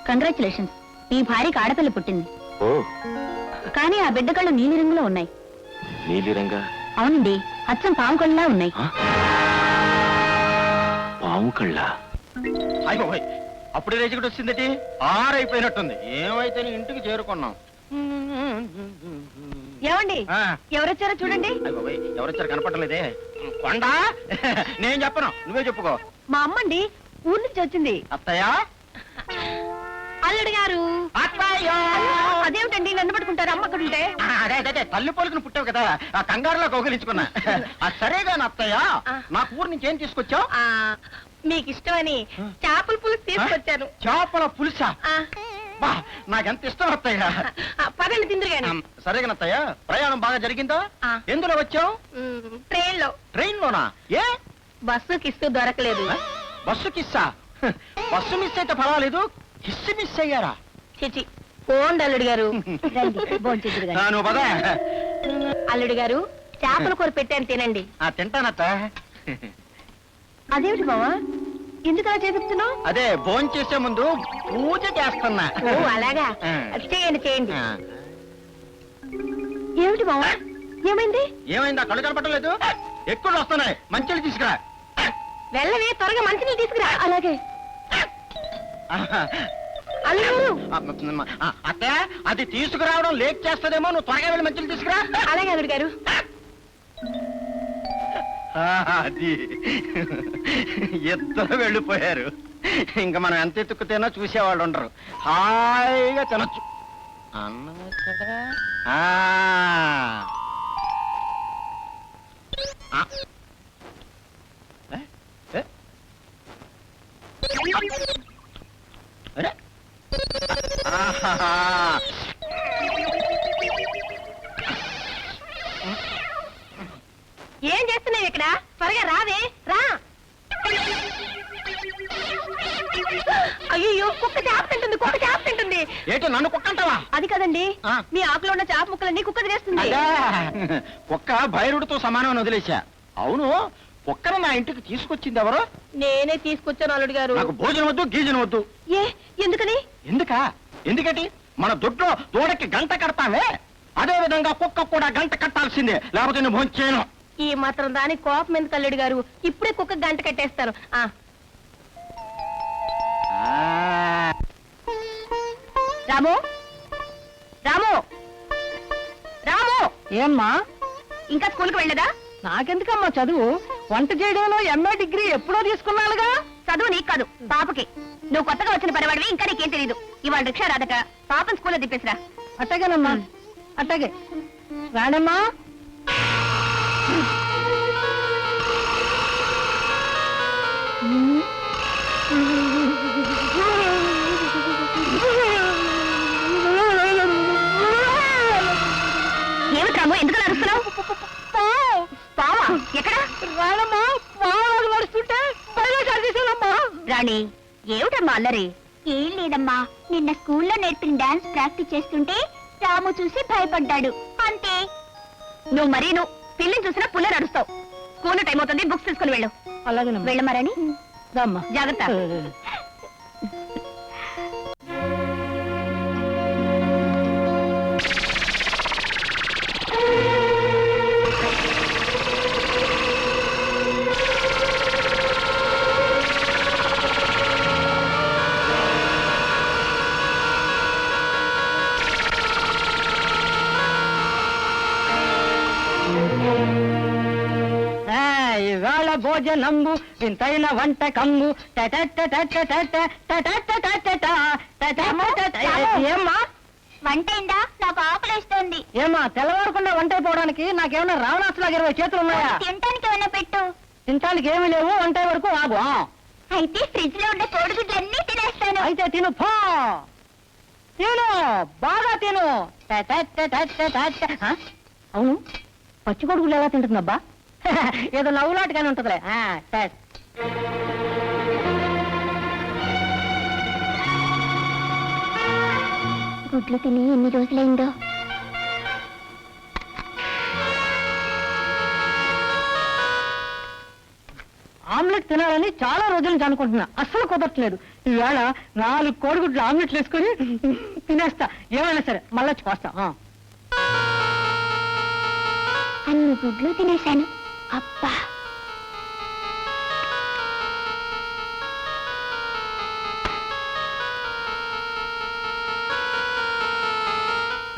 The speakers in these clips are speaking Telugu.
కంగ్రాచులేషన్స్, మీ భార్యకి ఆడపిల్ల పుట్టింది. కానీ ఆ బిడ్డ కళ్ళు నీలి రంగులో ఉన్నాయి. నీలి రంగా? అవునండి, అచ్చం పాము కళ్ళలా ఉన్నాయి. పాము కళ్ళ? అయిపోయి అప్పుడే రేజుకుడు వచ్చిందటి 6 అయిపోయినట్టుంది. ఏమైతే ఇంటికి చేరుకున్నాం. ఏమండి, ఎవరొచ్చారో చూడండి. అయిపోయి ఎవరొచ్చారు కనపడలేదే. కొండ నేను చెప్పను, నువ్వే చెప్పుకో. మా అమ్మండి, ఊరి నుంచి వచ్చింది. అత్తయ్య, అల్లుడు గారు. అత్తయ్య. అదేమిటండి నన్ను పట్టుకుంటారు, అమ్మ అక్కడ ఉంటే? అదే తల్లి పోలికను పుట్టావు కదా, ఆ కంగారులో కౌగిలించుకున్నా. సరేగా అత్తయ్య, నాకు ఊరు నుంచి ఏం తీసుకొచ్చావు? మీకు ఇష్టమని చేపల పులుసు తీసుకొచ్చాను. చేపల పులుసా? నాకెంత ఇష్టం అత్తయ్య. పదండి తిందురు గాని. సరేగా అత్తయ్య, ప్రయాణం బాగా జరిగిందా? ఎందులో వచ్చావు? ట్రైన్ లో. ట్రైన్ లోనా? ఏ? బస్సు కిస్తూ దొరకలేదు. బస్సు కిస్సా? బస్సు మిస్ అయితే పర్వాలేదు, కిస్సు మిస్ అయ్యారా? చిచి, పోండి అల్లుడు గారు. నువ్వు పదా. అల్లుడు గారు, చేపల కూర పెట్టాను, తినండి. తింటానత్త. అదేమిటి మావా, ఎందుకు అలా చేపిస్తున్నావు? అదే భోంచేసే ముందు పూజ చేస్తున్నా. ఓ అలాగా, చేయండి చేయండి. ఏమిటి మావా, ఏమైంది? ఏమైందా? కళ్ళు కనపడలేదు, ఎక్కువ వస్తున్నాయి. మంచిలు తీసుకురా. వెళ్ళవే, త్వరగా మంచినీళ్ళు తీసుకురా. అలాగే. అల్లుడు, అత్త అది తీసుకురావడం లేట్ చేస్తదేమో, నువ్వు త్వరగా వెళ్ళి మంచిలు తీసుకురా. అలాగే అల్లుడు గారు. అది ఇద్దరు వెళ్ళిపోయారు. ఇంకా మనం ఎంత ఎత్తుకుతేనో చూసేవాళ్ళు ఉండరు, హాయిగా తినొచ్చు. అన్నం ఎక్కడా? అరే, ఏం చేస్తున్నావు ఇక్కడ? త్వరగా రావే, రా. అయ్యో, కుక్క చేప తింటుంది, కుక్క చేప తింటుంది. ఏంటి నన్ను కుక్క అంటావా? అది కదండి, మీ ఆకులో ఉన్న చేప ముక్కలన్నీ కుక్క తినేస్తుంది. కుక్క భైరుడితో సమానం వదిలేశా. అవును, కుక్కను నా ఇంటికి తీసుకొచ్చింది ఎవరు? నేనే తీసుకొచ్చాను అల్లుడు గారు. నాకు భోజనం వద్దు, గీజనం వద్దు. ఏ, ఎందుకని? ఎందుకటి? మన దొడ్లో దూడకి గంట కడతావే, అదే విధంగా కుక్క కూడా గంట కట్టాల్సిందే, లేకపోతే నేను భోజనం చేయను. ఈ మాత్రం దాని కోపం ఎందుకు అల్లుడు గారు? ఇప్పుడే కుక్క గంట కట్టేస్తాను. రాము, రాము, రాము. ఏమ్మా, ఇంకా స్కూల్కి వెళ్ళదా? నాకెందుకమ్మా చదువు? వంట చేయడంలో MA డిగ్రీ ఎప్పుడో తీసుకున్నానుగా. చదువు నీకు కాదు, పాపకి. నువ్వు కొత్తగా వచ్చిన పనివాడివి, ఇంకా నీకేం తెలీదు. ఇవాళ రిక్షా రాదట, పాపని స్కూల్లో దిప్పేసిరా. అట్టగేనమ్మా, అట్టగే. రాణమ్మా. ఏమిటి రాము, ఎందుకు నడుస్తున్నావు? పావా ఎక్కడ? రాణమ్మా, పావు నడుస్తుంటే రాణి, ఏమిటమ్మా అల్లరి? ఏం లేదమ్మా, నిన్న స్కూల్లో నేర్పిన డాన్స్ ప్రాక్టీస్ చేస్తుంటే రాము చూసి భయపడ్డాడు, అంతే. నువ్వు మరీను పిల్లిని చూసినా పుల్ల నడుస్తావు. స్కూల్ టైం అవుతుంది, బుక్స్ తీసుకుని వెళ్ళు. అలాగే వెళ్ళమరాని, రామ్మా, జాగ్రత్త. ఇవాళ భోజనంబు వింతైన వంటకంబు. ఏమ్మా, వంట అయిందా? నాకు ఆకలిస్తోంది. ఏమ్మా, తెల్లవారకుండా వంట అయిపోవడానికి నాకేమన్నా రావణాసులాగా 20 చేతులు ఉన్నాయా? తినటానికి ఏమైనా పెట్టు. తినటానికి ఏమీ లేవు, వంట వరకు ఆగు. అయితే ఫ్రిడ్జ్ లో ఉండే కోడిగుడ్లన్నీ తినేస్తాను. అయితే తిను, పో తిను, బాగా తిను. అవును, పచ్చి కొడుకులు ఎలా తింటుందబ్బా? ఏదో నవ్వులాటగానే ఉంటుందిలే. గుడ్లు తిని ఎన్ని రోజులైందో. ఆమ్లెట్ తినాలని చాలా రోజుల నుంచి అనుకుంటున్నా, అస్సలు కుదరట్లేదు. ఈవేళ 4 కోడిగుడ్లు ఆమ్లెట్లు వేసుకొని తినేస్తా. ఏమైనా సరే మళ్ళీ చూస్తా. అన్ని గుడ్లు తినేశాను. అబ్బా,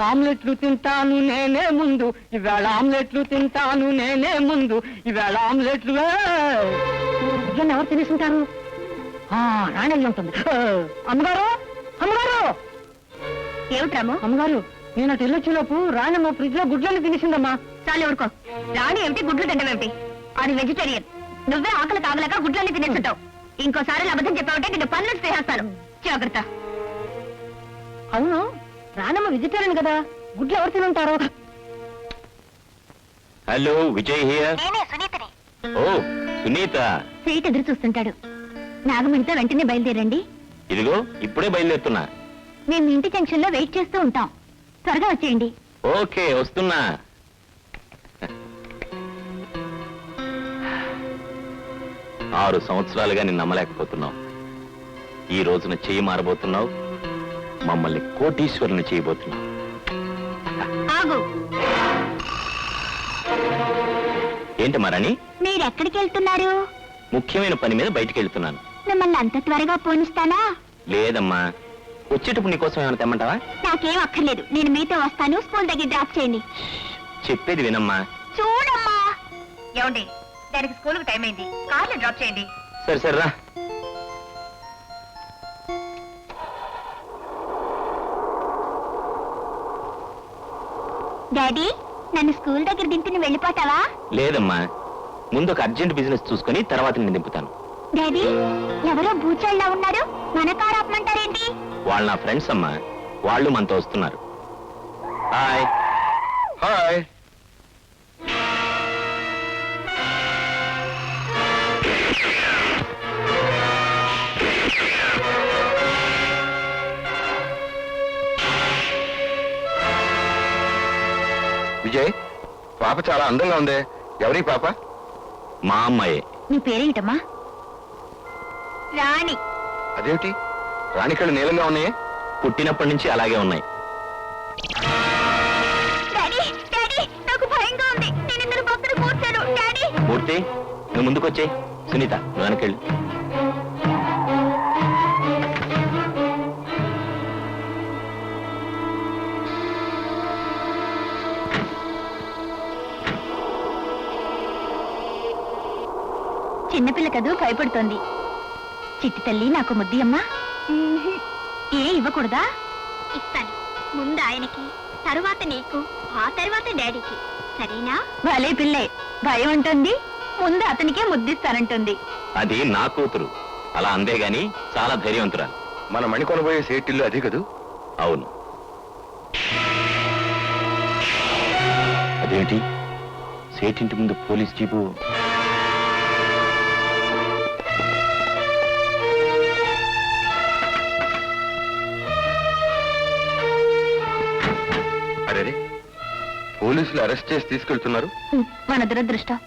ఆమ్లెట్లు తింటాను నేనే ముందు, ఈవేళ ఆమ్లెట్లు తింటాను నేనే ముందు, ఈవేళ ఆమ్లెట్లు. ఇవన్నీ ఎవరు తినేసుంటారు? రాణి ఉంటుంది. అమ్మగారు, అమ్మగారు, ఏమిట్రాము? అమ్మగారు, నేను అటు వెళ్ళొచ్చేలోపు రాణమ్మ ఫ్రిడ్జ్ లో గుడ్లని తినేసిందమ్మా. చాలు ఊరుకో. రాణి ఏమిటి, గుడ్లు తింటమేమిటి? అది వెజిటేరియన్. నువ్వే ఆకలి తాగలేక గుడ్లన్నీ తినేస్తుంటావు. ఇంకోసారి అబద్ధం చెప్పావంటే నిన్ను పనులు చేసేస్తాను. జాగ్రత్త. అవును, రాణమ్మ వెజిటేరియన్ కదా, గుడ్లు ఎవరు తినుంటారు? Hello, Vijay here. నేనే సునీతని. ఓ సునీత, సీట్ ఎదురు చూస్తుంటాడు. నాగమణితో వెంటనే బయలుదేరండి. ఇదిగో ఇప్పుడే బయలుదేరుతున్నా. మేము ఇంటి జంక్షన్ లో వెయిట్ చేస్తూ ఉంటాం. త్వరగా వచ్చేయండి. ఓకే, వస్తున్నా. 6 సంవత్సరాలుగా నిన్ను నమ్మలేకపోతున్నావు. ఈ రోజున చెయ్యి మారబోతున్నావు. మమ్మల్ని కోటీశ్వరుని చేయబోతున్నావు. ఆగు. ఏంటి మరణి? మీరెక్కడికి వెళ్తున్నారు? ముఖ్యమైన పని మీద బయటికి వెళ్తున్నాను. మిమ్మల్ని అంత త్వరగా పోనిస్తానా? లేదమ్మా, వచ్చేటప్పుడు నీకోసం ఏమైనా తెమ్మంటావా? నాకేం అక్కర్లేదు, నేను మీతో వస్తాను. స్కూల్ దగ్గర డ్రాప్ చేయండి. చెప్పేది వినమ్మా. చూడమ్మా. ఏమండి, దానికి స్కూల్ కు టైం అయింది. కార్లో డ్రాప్ చేయండి. సరే సరే రా. డాడీ, నన్ను స్కూల్ దగ్గర దింపి నువ్వు వెళ్ళిపోతావా? లేదమ్మా, ముందు ఒక అర్జెంట్ బిజినెస్ చూసుకుని తర్వాత నేను దింపుతాను. డాడీ, ఎవరో బూచాళ్ళ ఉన్నారు, మన కారు ఆపమంటారేంటి? వాళ్ళు నా ఫ్రెండ్స్ అమ్మా, వాళ్ళు మనతో వస్తున్నారు. Hi hi. విజయ్, పాప చాలా అందంగా ఉంది. ఎవరి పాప? మా అమ్మాయే. నీ పేరేంటమ్మా? రాణి. అదేమిటి, రాణి కళ్ళు నీలంగా ఉన్నాయే? పుట్టినప్పటి నుంచి అలాగే ఉన్నాయి. డాడీ, డాడీ, నాకు భయంగా ఉంది. నేను ఇందులో పక్కన కూర్చాను. డాడీ, మూర్తి, నువ్వు ముందుకొచ్చే. సునీత, నువ్వు వెనకెళ్ళు. చిన్నపిల్ల కదూ, భయపడుతోంది. చిట్టి తల్లి, నాకు ముద్ది అమ్మా. ఏ ఇవ్వకూడదా? ఇస్తాను. ముందు ఆయనకి, తరువాత నీకు, ఆ తరువాత డాడీకి. సరేనా? భలే పిల్లే, భయం ఉంటుంది, ముందు అతనికే ముద్దిస్తానంటుంది. అది నా కూతురు, అలా అందే గాని చాలా ధైర్యవంతురాలు. మన మణి కొనబోయే సేటిల్లు అదే కదూ? అవును. అదేంటి, సేటింటి ముందు పోలీస్ జీపు? అరే, పోలీసులు అరెస్ట్ చేసి తీసుకెళ్తున్నారు. మన దురదృష్టం,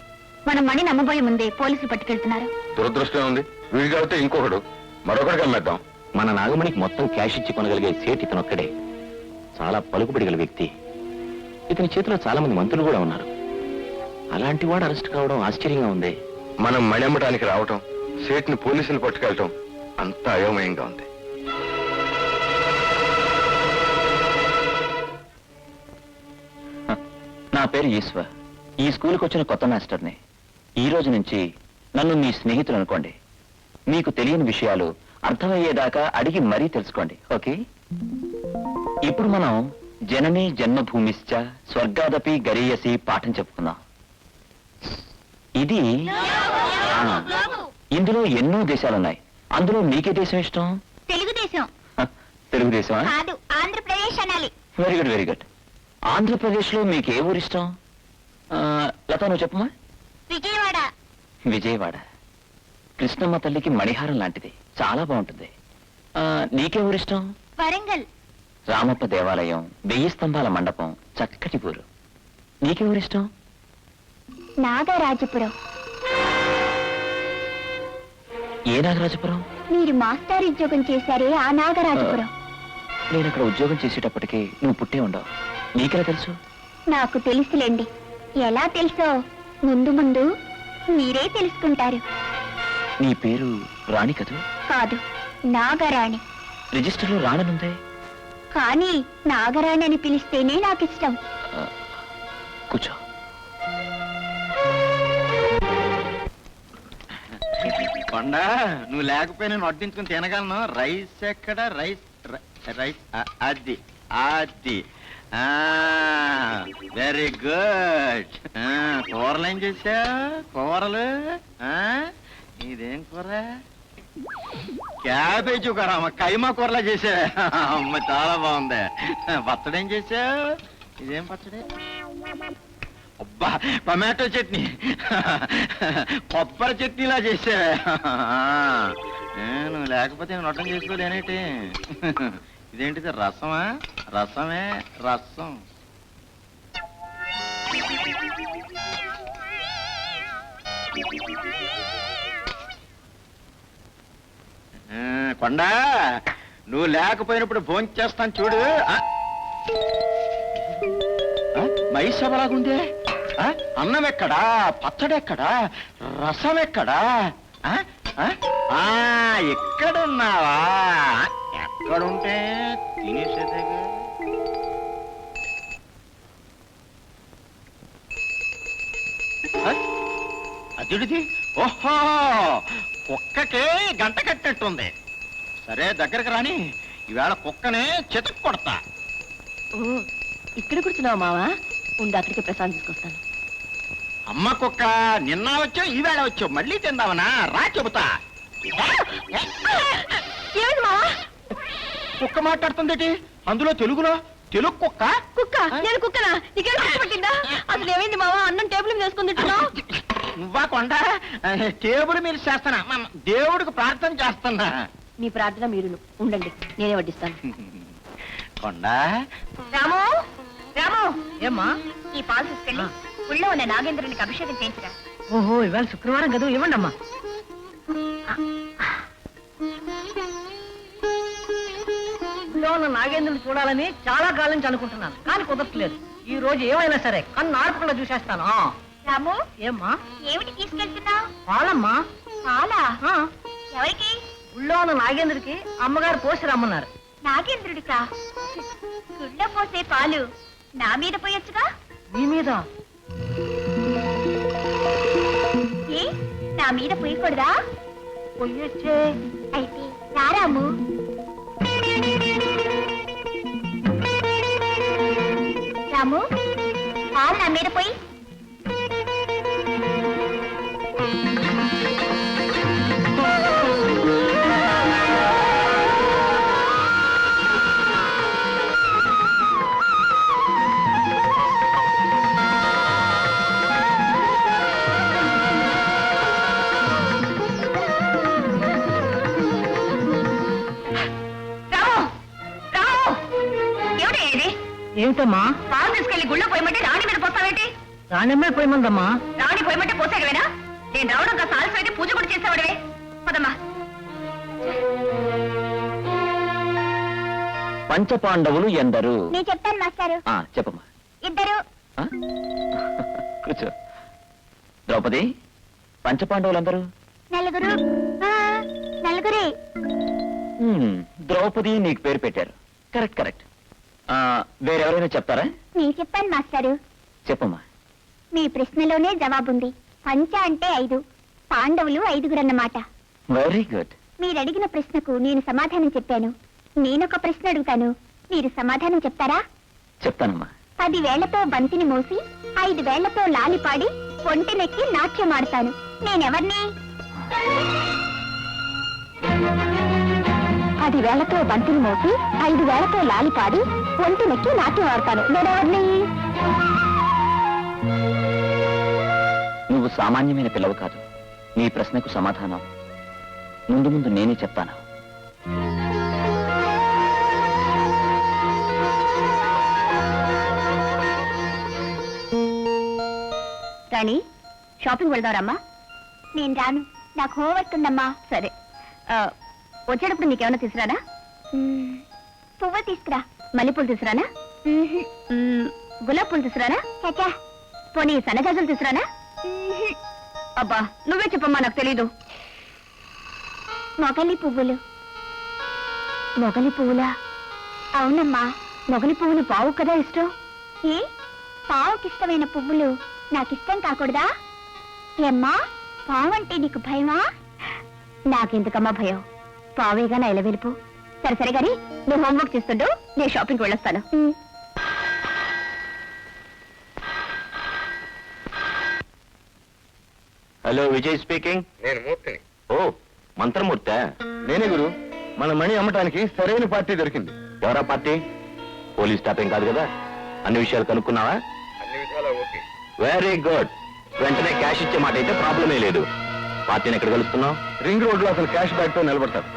మన మణి నమ్మబోయే ముందే పోలీసులు పట్టుకెళ్తున్నారు. దురదృష్టం ఉంది. వీడు కాబట్టి ఇంకొకడు, మరొకడికి అమ్మేద్దాం. మన నాగమణికి మొత్తం క్యాష్ ఇచ్చి కొనగలిగే సేట్ ఇతనొక్కడే. చాలా పలుకుబడి గల వ్యక్తి. ఇతని చేతిలో చాలా మంది మంత్రులు కూడా ఉన్నారు. అలాంటి వాడు అరెస్ట్ కావడం ఆశ్చర్యంగా ఉంది. మనం మణి అమ్మటానికి రావటం, సేట్ని పోలీసులు పట్టుకెళ్ళటం అంతా అయోమయంగా ఉంది. నా పేరు ఈశ్వర్. ఈ స్కూల్కి వచ్చిన కొత్త మాస్టర్ని. ఈ రోజు నుంచి నన్ను మీ స్నేహితులు అనుకోండి. మీకు తెలియని విషయాలు అర్థమయ్యేదాకా అడిగి మరీ తెలుసుకోండి, ఓకే? ఇప్పుడు మనం జనని జన్మభూమిశ్చ స్వర్గాదపి గరీయసి పాఠం చెప్పుకుందాం. ఇది ఇందులో ఎన్నో దేశాలున్నాయి. అందులో మీకే దేశం ఇష్టం? తెలుగుదేశం. తెలుగుదేశమా? కాదు, ఆంధ్రప్రదేశ్ అనాలి. Very good, very good. Andhra Pradesh లో మీకు ఏ ఊరు ఇష్టం? లత, నువ్వు చెప్పమా. విజయవాడ. విజయవాడ కృష్ణమ్మ తల్లికి మణిహారం లాంటిది, చాలా బాగుంటుంది. నీకే ఊరు ఇష్టం? వరంగల్. రామప్ప దేవాలయం, 1000 స్తంభాల మండపం, చక్కటి ఊరు. నీకెవరిష్టం? నాగరాజపురం. ఏ నాగరాజపురం? మీరు మాస్టర్ ఉద్యోగం చేశారే ఆ నాగరాజపురం. నేను అక్కడ ఉద్యోగం చేసేటప్పటికి నువ్వు పుట్టే ఉండవు. నీకెలా తెలుసు? నాకు తెలుసులేండి. ఎలా తెలుసో ముందు ముందు మీరే తెలుసుకుంటారు. నీ పేరు రాణి కదూ? కాదు, నాగరాణి. రిజిస్టర్లో రాణనుందే. కానీ నాగరాణి అని పిలిస్తేనే నాకు ఇష్టం. కూర్చో. కొండ, నువ్వు లేకపోయినా నేను వడ్డించుకుని తినగలను. రైస్ ఎక్కడ? రైస్ రైస్ అది అది వెరీ గుడ్. కూరలు ఏం చేసా? కూరలు ఇదేం కూర? క్యాబేజీ కూర. కైమా కూరలా చేసా. అమ్మ చాలా బాగుంది. పచ్చడి ఏం చేసా? ఇదేం పచ్చడి? అబ్బా, టమాటో చట్నీ. కొబ్బరి చట్నీలా చేసా. నేను లేకపోతే నేను నొట్టం చేసుకోలేనేటి. ఇదేంటిది? రసమా? రసమే రసం. కొండ, నువ్వు లేకపోయినప్పుడు భోంచేస్తాను చూడు. మైసభలాగుందే. అన్నం ఎక్కడా? పచ్చడి ఎక్కడా? రసం ఎక్కడా? ఎక్కడున్నావా? ఎక్కడుంటే తినేసేదేగా. అదిడిది. ఓహో, కుక్కకి గంట కట్టినట్టుంది. సరే, దగ్గరకు రాని. ఈవేళ కుక్కనే చితక్ కొడతా. ఇక్కడ కూర్చున్నావు మావా? ఉండి అక్కడికి ప్రసాదం తీసుకొస్తాను. అమ్మ కుక్క, నిన్న వచ్చావు, ఈవేళ వచ్చావు. మళ్ళీ తిందావనా? రా చెబుతా. ఏమిటి మావా? కుక్క మాట్లాడుతుందేటి? అందులో తెలుగులో. తెలుగు కుక్క? కుక్క? నేను కుక్కనా? నీకేం పట్టిందా? అసలు ఏమైంది మావా? అన్నం టేబుల్ మీద వేసుకుని తింటున్నావు. నువ్వా కొండ? టేబుల్ మీద చేస్తానా? దేవుడికి ప్రార్థన చేస్తున్నా. మీ ప్రార్థన మీరును ఉండండి, నేనే వడ్డిస్తాను. కొండ, రాము, రాము, ఏమ్మా? ఈ పాలు తీసుకెళ్ళి ఊళ్ళో ఉన్న నాగేంద్రునికి అభిషేకం చేయించరా. ఓహో, ఇవాళ శుక్రవారం కదా, ఇవ్వండి అమ్మా. ఊళ్ళో ఉన్న నాగేంద్రుని చూడాలని చాలా కాలం నుంచి అనుకుంటున్నాను, కానీ కుదరట్లేదు. ఈ రోజు ఏమైనా సరే కన్ను ఆర్పకుండా చూసేస్తాను. రాము, ఏమ్మా? ఏమిటి తీసుకెళ్తున్నావు? పాలమ్మా. పాలా? ఎవరికి? ఊళ్ళో ఉన్న నాగేంద్రుడికి అమ్మగారు పోసి రమ్మన్నారు. నాగేంద్రుడికా? గుళ్ళో పోసే పాలు నా మీద పోయొచ్చుగా. మీ మీద? ఏ, నా మీద పోయకూడదా? పొయ్యొచ్చే. అయితే రారాము. రాము, పాలు నా మీద పోయి. ఏమిటమ్మా? పాలు తీసుకెళ్లి గుళ్ళో పోయమంటే రాణి మీద పోస్తావేంటి? రాణిమ్మే పోయమందమ్మా. రాణి పోయమంటే పోసాడువేనా? నేను రావడం కాస్త ఆలస్యం అయితే పూజ కూడా చేసేవాడివే. పదమ్మా. పంచపాండవులు ఎందరు? నేను చెప్తాను మాస్టారు. చెప్పమ్మా. ఇద్దరు. కూర్చో. ద్రౌపది, పంచపాండవులందరూ? నలుగురు. నలుగురే. ద్రౌపది నీకు పేరు పెట్టారు. Correct correct. వేరెవరైనా చెప్తారా? నేను చెప్పాను మాస్టారు. చెప్పమ్మా. మీ ప్రశ్నలోనే జవాబుంది. పంచ అంటే 5, పాండవులు 5గురు అన్నమాట. Very good. మీరు అడిగిన ప్రశ్నకు నేను సమాధానం చెప్పాను. నేనొక ప్రశ్న అడుగుతాను, మీరు సమాధానం చెప్తారా? చెప్తానమ్మా. 10 వేళ్లతో బంతిని మోసి 5 వేళ్లతో లాలిపాడి ఒంటినెక్కి నాట్యం ఆడతాను. నేనెవర్ని? 10 వేళ్లతో బంతిని మోసి 5 వేళ్లతో లాలిపాడి ఒంటినెక్కి నాట్యం ఆడతాను. నేనెవర్ని? నువ్వు సామాన్యమైన పిల్లవు కాదు. నీ ప్రశ్నకు సమాధానం ముందు ముందు నేనే చెప్తాను. రాణి షాపింగ్ వెళ్దారమ్మా. నేను రాను, నాకు హోంవర్క్ ఉందమ్మా. సరే, వచ్చేటప్పుడు నీకేమైనా తీసుకురానా? పువ్వు తీసుకురా. మల్లెపూలు తీసుకురానా? గులాబ్ పూలు తీసుకురానా? చచ్చా. పోనీ సన్నజాజులు తీసుకురానా? అబ్బా నువ్వే చెప్పమ్మా, నాకు తెలీదు. మొగలి పువ్వులు. మొగలి పువ్వులా? అవునమ్మా. మొగలి పువ్వులు పావు కదా ఇష్టం. ఏ పావుకిష్టమైన పువ్వులు నాకిష్టం కాకూడదా? ఏమ్మా, పావంటే నీకు భయమా? నాకెందుకమ్మా భయం, పావేగా నా ఎలవెలుపు. సరే సరే గాని నువ్వు హోంవర్క్ చేస్తుండు, నేను షాపింగ్కి వెళ్ళొస్తాను. Hello, Vijay speaking. నేను మూర్తిని. ఓ, మంత్రమూర్తి. నేనే గురు. మన మణి అమ్మటానికి సరైన పార్టీ దొరికింది. ఎవరా పార్టీ? పోలీస్ స్టాఫ్ ఏం కాదు కదా? అన్ని విషయాలు కనుక్కున్నావా? అన్ని విధాలా ఓకే. Very good. వెంటనే క్యాష్ ఇచ్చే మాట అయితే ప్రాబ్లమే లేదు. పార్టీని ఎక్కడ కలుస్తున్నావు? రింగ్ రోడ్ లో అతను క్యాష్ బ్యాగ్ తో నిలబడతాడు.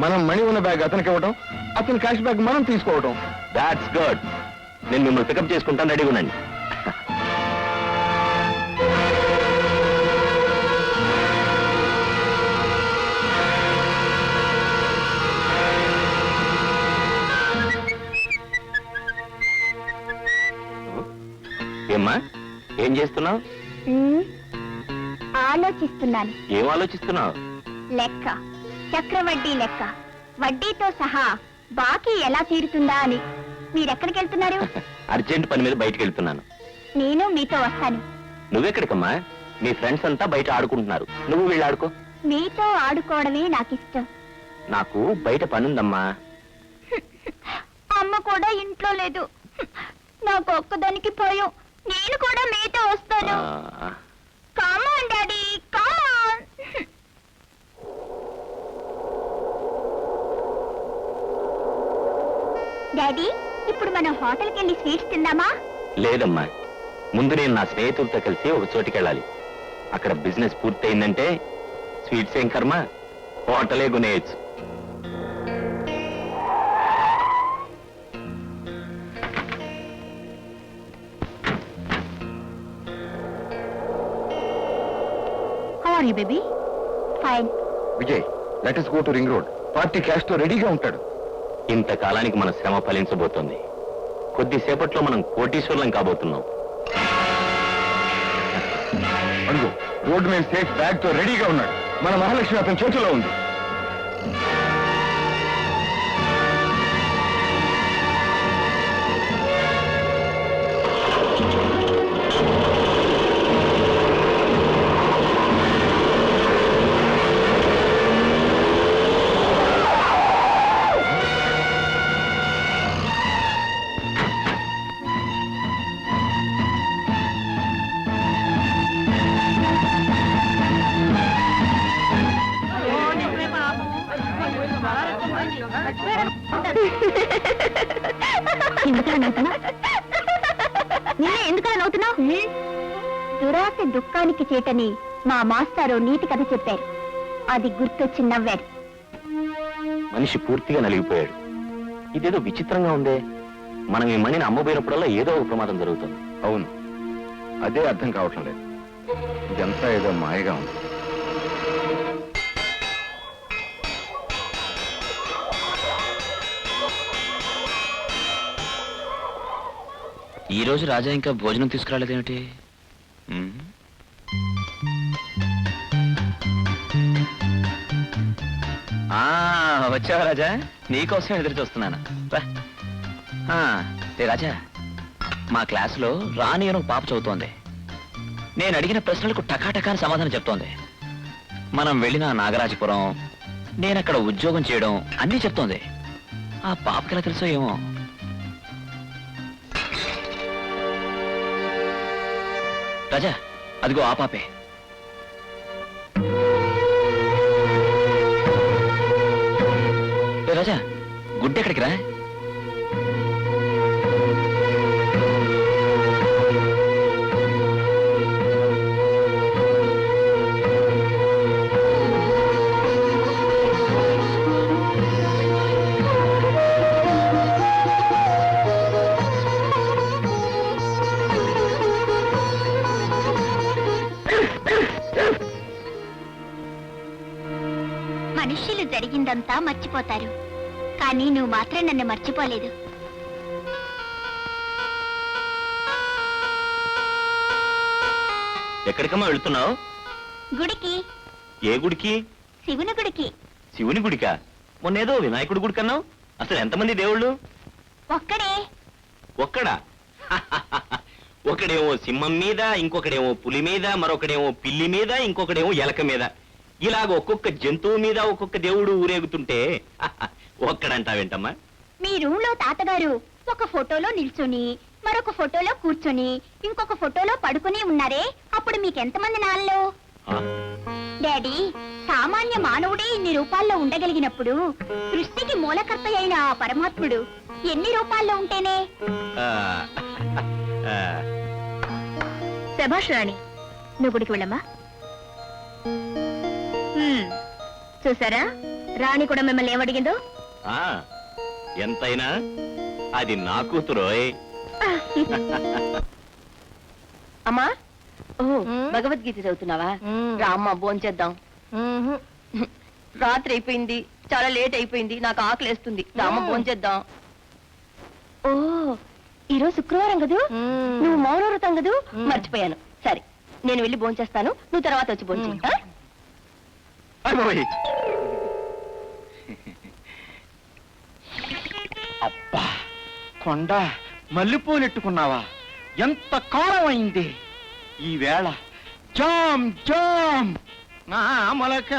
మనం మణి ఉన్న బ్యాగ్ అతనికి ఇవ్వటం, అతని క్యాష్ బ్యాగ్ మనం తీసుకోవటం. That's good. నేను మిమ్మల్ని పికప్ చేసుకుంటాను, రెడీగా ఉండండి. ఏమ్మా, ఏం చేస్తున్నావు? ఆలోచిస్తున్నాను. ఏం ఆలోచిస్తున్నావు? లెక్క, చక్రవడ్డీ లెక్క, వడ్డీతో సహా బాకీ ఎలా తీరుతుందా అని. మీరెక్కడికి వెళ్తున్నారు? అర్జెంట్ పని మీద బయటికి వెళ్తున్నాను. నేను మీతో వస్తాను. నువ్వెక్కడికమ్మా? మీ ఫ్రెండ్స్ అంతా బయట ఆడుకుంటున్నారు, నువ్వు వెళ్ళి ఆడుకో. మీతో ఆడుకోవడమే నాకిష్టం. నాకు బయట పనుందమ్మా. అమ్మ కూడా ఇంట్లో లేదు. నాకు ఒక్కదానికి భయం. నేను కూడా మీతో వస్తాను. Come on daddy, come on. డాడీ, ఇప్పుడు మనం హోటల్కి వెళ్ళి స్వీట్స్ తిందామా? లేదమ్మా, ముందు నేను నా స్నేహితులతో కలిసి ఒక చోటికి వెళ్ళాలి. అక్కడ బిజినెస్ పూర్తయిందంటే స్వీట్స్ ఏం కర్మ, హోటలే కొనేయచ్చు. How are you baby? Fine. Vijay, let us go to ring road. Party cash తో రెడీగా ఉంటాడు. ఇంతకాలానికి మన శ్రమ ఫలించబోతోంది. కొద్దిసేపట్లో మనం కోటీశ్వరులం కాబోతున్నాం. అడుగు, రోడ్డు మీద సేఫ్ బ్యాగ్ తో రెడీగా ఉన్నాడు. మన మహాలక్ష్మి అతని చేతిలో ఉంది. ఎందుకలా నవ్వుతున్నావు? దురాశ దుఃఖానికి చేటని మా మాస్టారు నీతి కథ చెప్పారు. అది గుర్తొచ్చి నవ్వారు. మనిషి పూర్తిగా నలిగిపోయాడు. ఇదేదో విచిత్రంగా ఉందే. మనం ఈ మణిని అమ్మబోయినప్పుడల్లా ఏదో ఒక ప్రమాదం జరుగుతుంది. అవును, అదే అర్థం కావటం లేదు. ఇదంతా ఏదో మాయగా ఉంది. ఈ రోజు రాజా ఇంకా భోజనం తీసుకురాలేదేమిటి? వచ్చావా రాజా? నీకోసం ఎదురు చూస్తున్నాను. రాజా, మా క్లాసులో రాణి అని ఒక పాప చదువుతోంది. నేను అడిగిన ప్రశ్నలకు టకాటకాని సమాధానం చెప్తోంది. మనం వెళ్ళిన నాగరాజపురం, నేనక్కడ ఉద్యోగం చేయడం అన్నీ చెప్తోంది. ఆ పాపకి ఎలా తెలుసో ఏమో. రాజా, అదిగో ఆ పాపే. రాజా, గుడ్డెక్కడికి రా. జరిగిందంతా మర్చిపోతారు, కానీ నువ్వు మాత్రం నన్ను మర్చిపోలేదు. ఎక్కడికమ్మా వెళ్తున్నావు? గుడికి. ఏ గుడికి? శివుని గుడికి. శివుని గుడికా? మొన్నేదో వినాయకుడి గుడి కన్నావు. అసలు ఎంతమంది దేవుళ్ళు? ఒక్కడే. ఒక్కడా? ఒకడేమో సింహం మీద, ఇంకొకడేమో పులి మీద, మరొకడేమో పిల్లి మీద, ఇంకొకడేమో ఎలక మీద. ఇలాగ ఒక్కొక్క జంతువు మీద ఒక్కొక్క దేవుడు ఊరేగుతుంటే ఒక్కడంటావేంటమ్మా? మీ రూమ్ లో తాతగారు ఒక ఫోటోలో నిల్చుని, మరొక ఫోటోలో కూర్చొని, ఇంకొక ఫోటోలో పడుకుని ఉన్నారే, అప్పుడు మీకెంతమంది నాన్నలు? ఆ, డాడీ, సామాన్య మానవుడే ఇన్ని రూపాల్లో ఉండగలిగినప్పుడు సృష్టికి మూలకర్త అయిన ఆ పరమాత్ముడు ఎన్ని రూపాల్లో ఉంటేనే? ఆ, ఆ. శభాష్ రాణి, నువ్వు గుడికి వెళ్ళమ్మా. చూసారా, రాణి కూడా మిమ్మల్ని ఏమడిగిందో? ఆ, ఎంతైనా అది నా కూతురోయ్. అమ్మా, భగవద్గీత చదువుతున్నావా? రామ్మా, భోంచేద్దాం. రాత్రి అయిపోయింది, చాలా లేట్ అయిపోయింది, నాకు ఆకలేస్తుంది. రామ్మ, భోంచేద్దాం. ఓ, ఈరోజు శుక్రవారం కదూ, నువ్వు మౌన వ్రతం కదూ, మర్చిపోయాను. సరే, నేను వెళ్ళి భోంచేస్తాను, నువ్వు తర్వాత వచ్చి భోంచే. అయ్యోయ్. అబ్బా, కొండ మల్లెపూలెట్టుకున్నావా? ఎంత కాలం అయింది. ఈ వేళ జామ్ జామ్ నా మొలక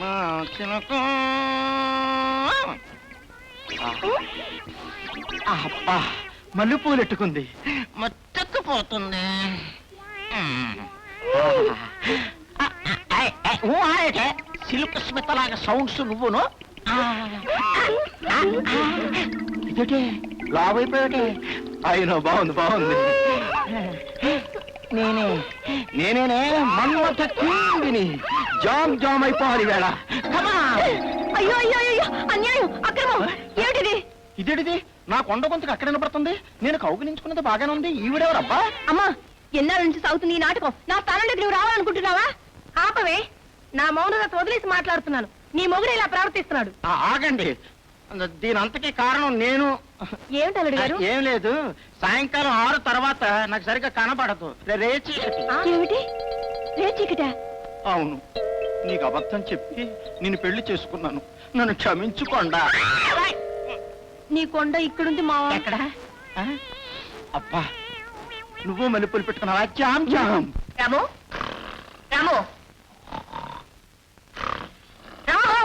నా చిలక. అబ్బా, మల్లెపూలెట్టుకుంది, మచ్చకపోతుంది. సిల్క్ స్మితలాగా సౌండ్స్ నువ్వును. ఇదటే లావైపోయాటే. అయినో బాగుంది బాగుంది. నేనే మన్మథ కిందిని. జామ్ జామ్ అయిపోవాలి వేళ. అయ్యో అయ్యో అయ్యో, అన్యాయం, అక్రమం, ఏమిటిది? ఇదేటిది? నా కొండ గొంతుకు అక్కడ వినపడుతుంది. నేను కౌగిలించుకున్నది బాగానే ఉంది. ఈవిడెవరబ్బా? అమ్మా, ఎన్నాళ్ళ నుంచి సాగుతుంది ఈ నాటకం? నా స్థానంలోకి నువ్వు రావాలనుకుంటున్నావా? ఆపవే, నా మౌనత వదిలేసి మాట్లాడుతున్నాను. నీ మొగుడు ఇలా ప్రవర్తిస్తున్నాడు. ఆగండి, దీని అంతకీ కారణం నేను. ఏమిటి అల్లుడు గారు? ఏం లేదు, సాయంకాలం 6 తర్వాత నాకు సరిగ్గా కనపడదు. రేచి. ఏమిటి రేచీకట? అవును, నీకు అబద్ధం చెప్పి నేను పెళ్లి చేసుకున్నాను. నన్ను క్షమించుకోండా. నీ కొండ ఇక్కడుంది మా. ఎక్కడ? అబ్బా, నువ్వు మల్లెపూలు పెట్టుకున్నావా? Jam jam. రాము, రాము, రాము,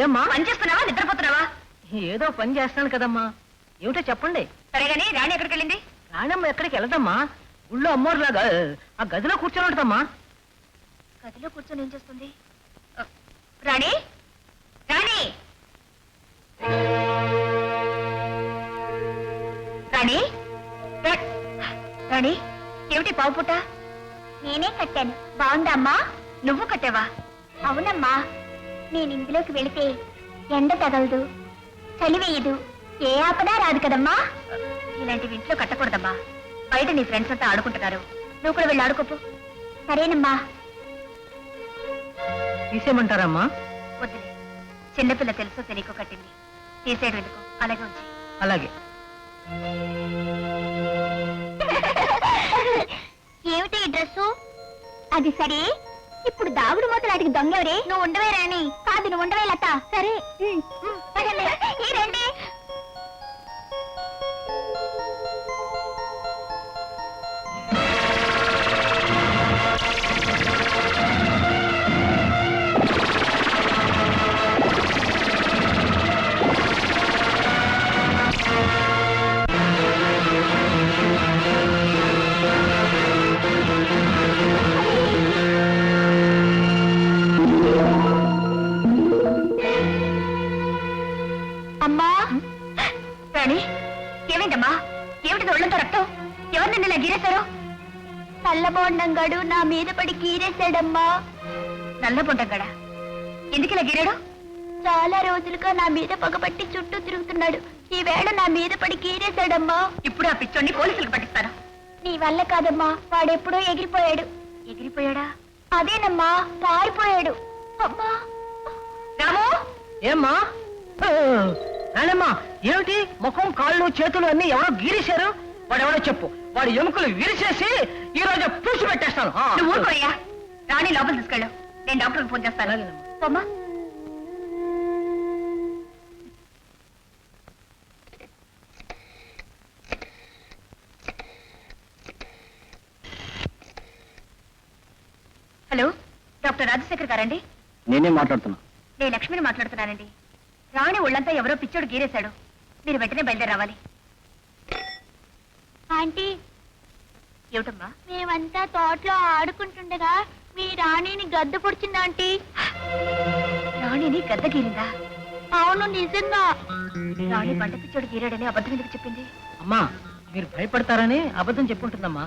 ఏమ్మా, పని చేస్తున్నావా, నిద్రపోతున్నావా? ఏదో పని చేస్తాను కదమ్మా. ఏమిటో చెప్పండి. సరేగాని రాణి ఎక్కడికి వెళ్ళింది? రాణమ్మ ఎక్కడికి వెళ్తామ్మా? గుళ్ళో అమ్మోరులాగా ఆ గదిలో కూర్చొని ఉంటుందమ్మా. గదిలో కూర్చొని ఏం చేస్తుంది? రాణి, రాణి, రాణి, రాణి, ఏమిటి పావు పుట్ట? నేనే కట్టాను. బాగుందమ్మా? నువ్వు కట్టావా? అవునమ్మా. నేను ఇందులోకి వెళితే ఎండ తగలదు, చలి వేయదు, ఏ ఆపదా రాదు కదమ్మా. ఇలాంటివి ఇంట్లో కట్టకూడదమ్మా. బయట నీ ఫ్రెండ్స్ అంతా ఆడుకుంటున్నారు, నువ్వు కూడా వెళ్ళి ఆడుకోపు. సరేనమ్మా. తీసేయమంటారమ్మా? వద్దులే, చిన్నపిల్ల తెలుసో తెలియకో కట్టింది, తీసేయడం ఎందుకు, అలాగే ఉంచి. అలాగే. ఏమిటి ఈ డ్రెస్సు? అది సరే, ఇప్పుడు దాగుడు మూతలాటికి దొంగెవరే? నువ్వు ఉండవే రాణి. కాదు, నువ్వు ఉండవే లత. సరే, పదండి. ఈ రండి. అమ్మా, రాణి, ఏమైందమ్మా? ఏమిటి ఒళ్ళంతా రక్తం? ఎవరు నిన్న ఇలా గీరేశారు? నల్లబోండంగాడు నా మీద పడి గీరేశాడమ్మా. నల్లబొండగడా? ఎందుకు ఇలా గీరాడు? చాలా రోజులుగా నా మీద పగబట్టి చుట్టూ తిరుగుతున్నాడు. ఈ వేళ నా మీద పడి గీరేశాడమ్మా. ఇప్పుడు ఆ పిచ్చోడిని పోలీసులకు పట్టిస్తాను. నీ వల్ల కాదమ్మా, వాడెప్పుడో ఎగిరిపోయాడు. ఎగిరిపోయాడా? అదేనమ్మా, పారిపోయాడు. అమ్మా, ఏమ్మా నానమ్మా, ఏమిటి ముఖం కాళ్ళు చేతులు అన్ని ఎవరో గీరేశారు? వాడెవడో చెప్పు. వాడి ఎముకలు విరిచేసి ఈ రోజు పూసి పెట్టేస్తాను. నువ్వు ఊరుకోయ్యా. రాణి లోపల తీసుకెళ్ళు, నేను డాక్టర్కి ఫోన్ చేస్తాను. అమ్మా హలో, డాక్టర్ రాజశేఖర్ గారండి? నేనే మాట్లాడుతున్నా. నేను లక్ష్మిని మాట్లాడుతున్నానండి. రాణి ఒళ్ళంతా ఎవరో పిచ్చోడు గీరేశాడు. మీరు వెంటనే బయలుదేరి రావాలి. ఆంటీ, ఏమిటమ్మా? మేమంతా తోటలో ఆడుకుంటుండగా మీ రాణిని గద్ద పొడిచింది ఆంటీ. రాణిని గద్ద గీరిందా? అవును, నిజంగా. రాణి బండ పిచ్చోడు గీరాడని అబద్ధం ఎందుకు చెప్పింది? అమ్మా, మీరు భయపడతారని అబద్ధం చెప్పుంటుందమ్మా.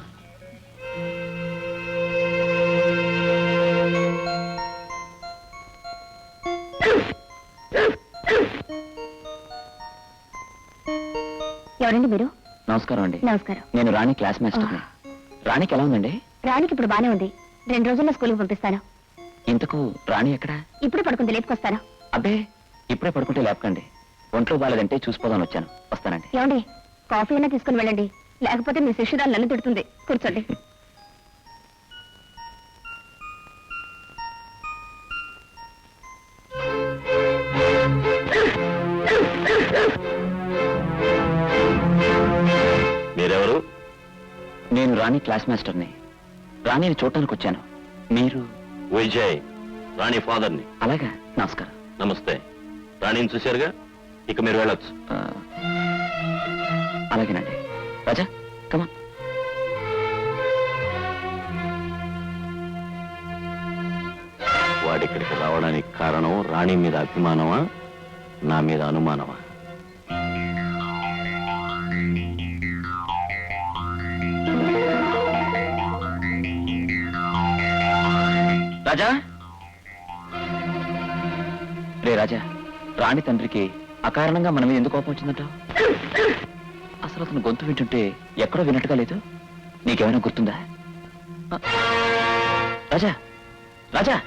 ఎవరండి మీరు? నమస్కారం అండి. నమస్కారం. నేను రాణి క్లాస్ మాస్టర్ని. రాణికి ఎలా ఉందండి? రాణికి ఇప్పుడు బానే ఉంది. 2 రోజుల్లో స్కూల్కి పంపిస్తాను. ఇంతకు రాణి ఎక్కడా? ఇప్పుడు పడుకుంది, లేపుకొస్తాను. అబ్బే, ఇప్పుడే పడుకుంటే లేపకండి. ఒంట్లో బాలేదంటే చూసిపోదాని వచ్చాను. వస్తానండి. ఏమండి, కాఫీ అయినా తీసుకుని వెళ్ళండి, లేకపోతే మీ శిష్యురాలు నన్ను తిడుతుంది. కూర్చోండి. మీరెవరు? నేను రాణి క్లాస్ మాస్టర్ని. రాణిని చూడటానికి వచ్చాను. మీరు? విజయ్, రాణి ఫాదర్ని. అలాగా, నమస్కారం. నమస్తే. రాణిని చూశారుగా, ఇక మీరు వెళ్ళొచ్చు. అలాగేనండి. రాజా, కమా. వాడిక్కడికి రావడానికి కారణం రాణి మీద అభిమానమా, నా మీద అనుమానమా? రాజా, రే రాజా, రాణి తండ్రికి అకారణంగా మన మీద ఎందుకు కోపం వచ్చిందంటావు? అసలు అతను గొంతు వింటుంటే ఎక్కడో విన్నట్టుగా లేదు. నీకేమైనా గుర్తుందా? రాజా, రాజా,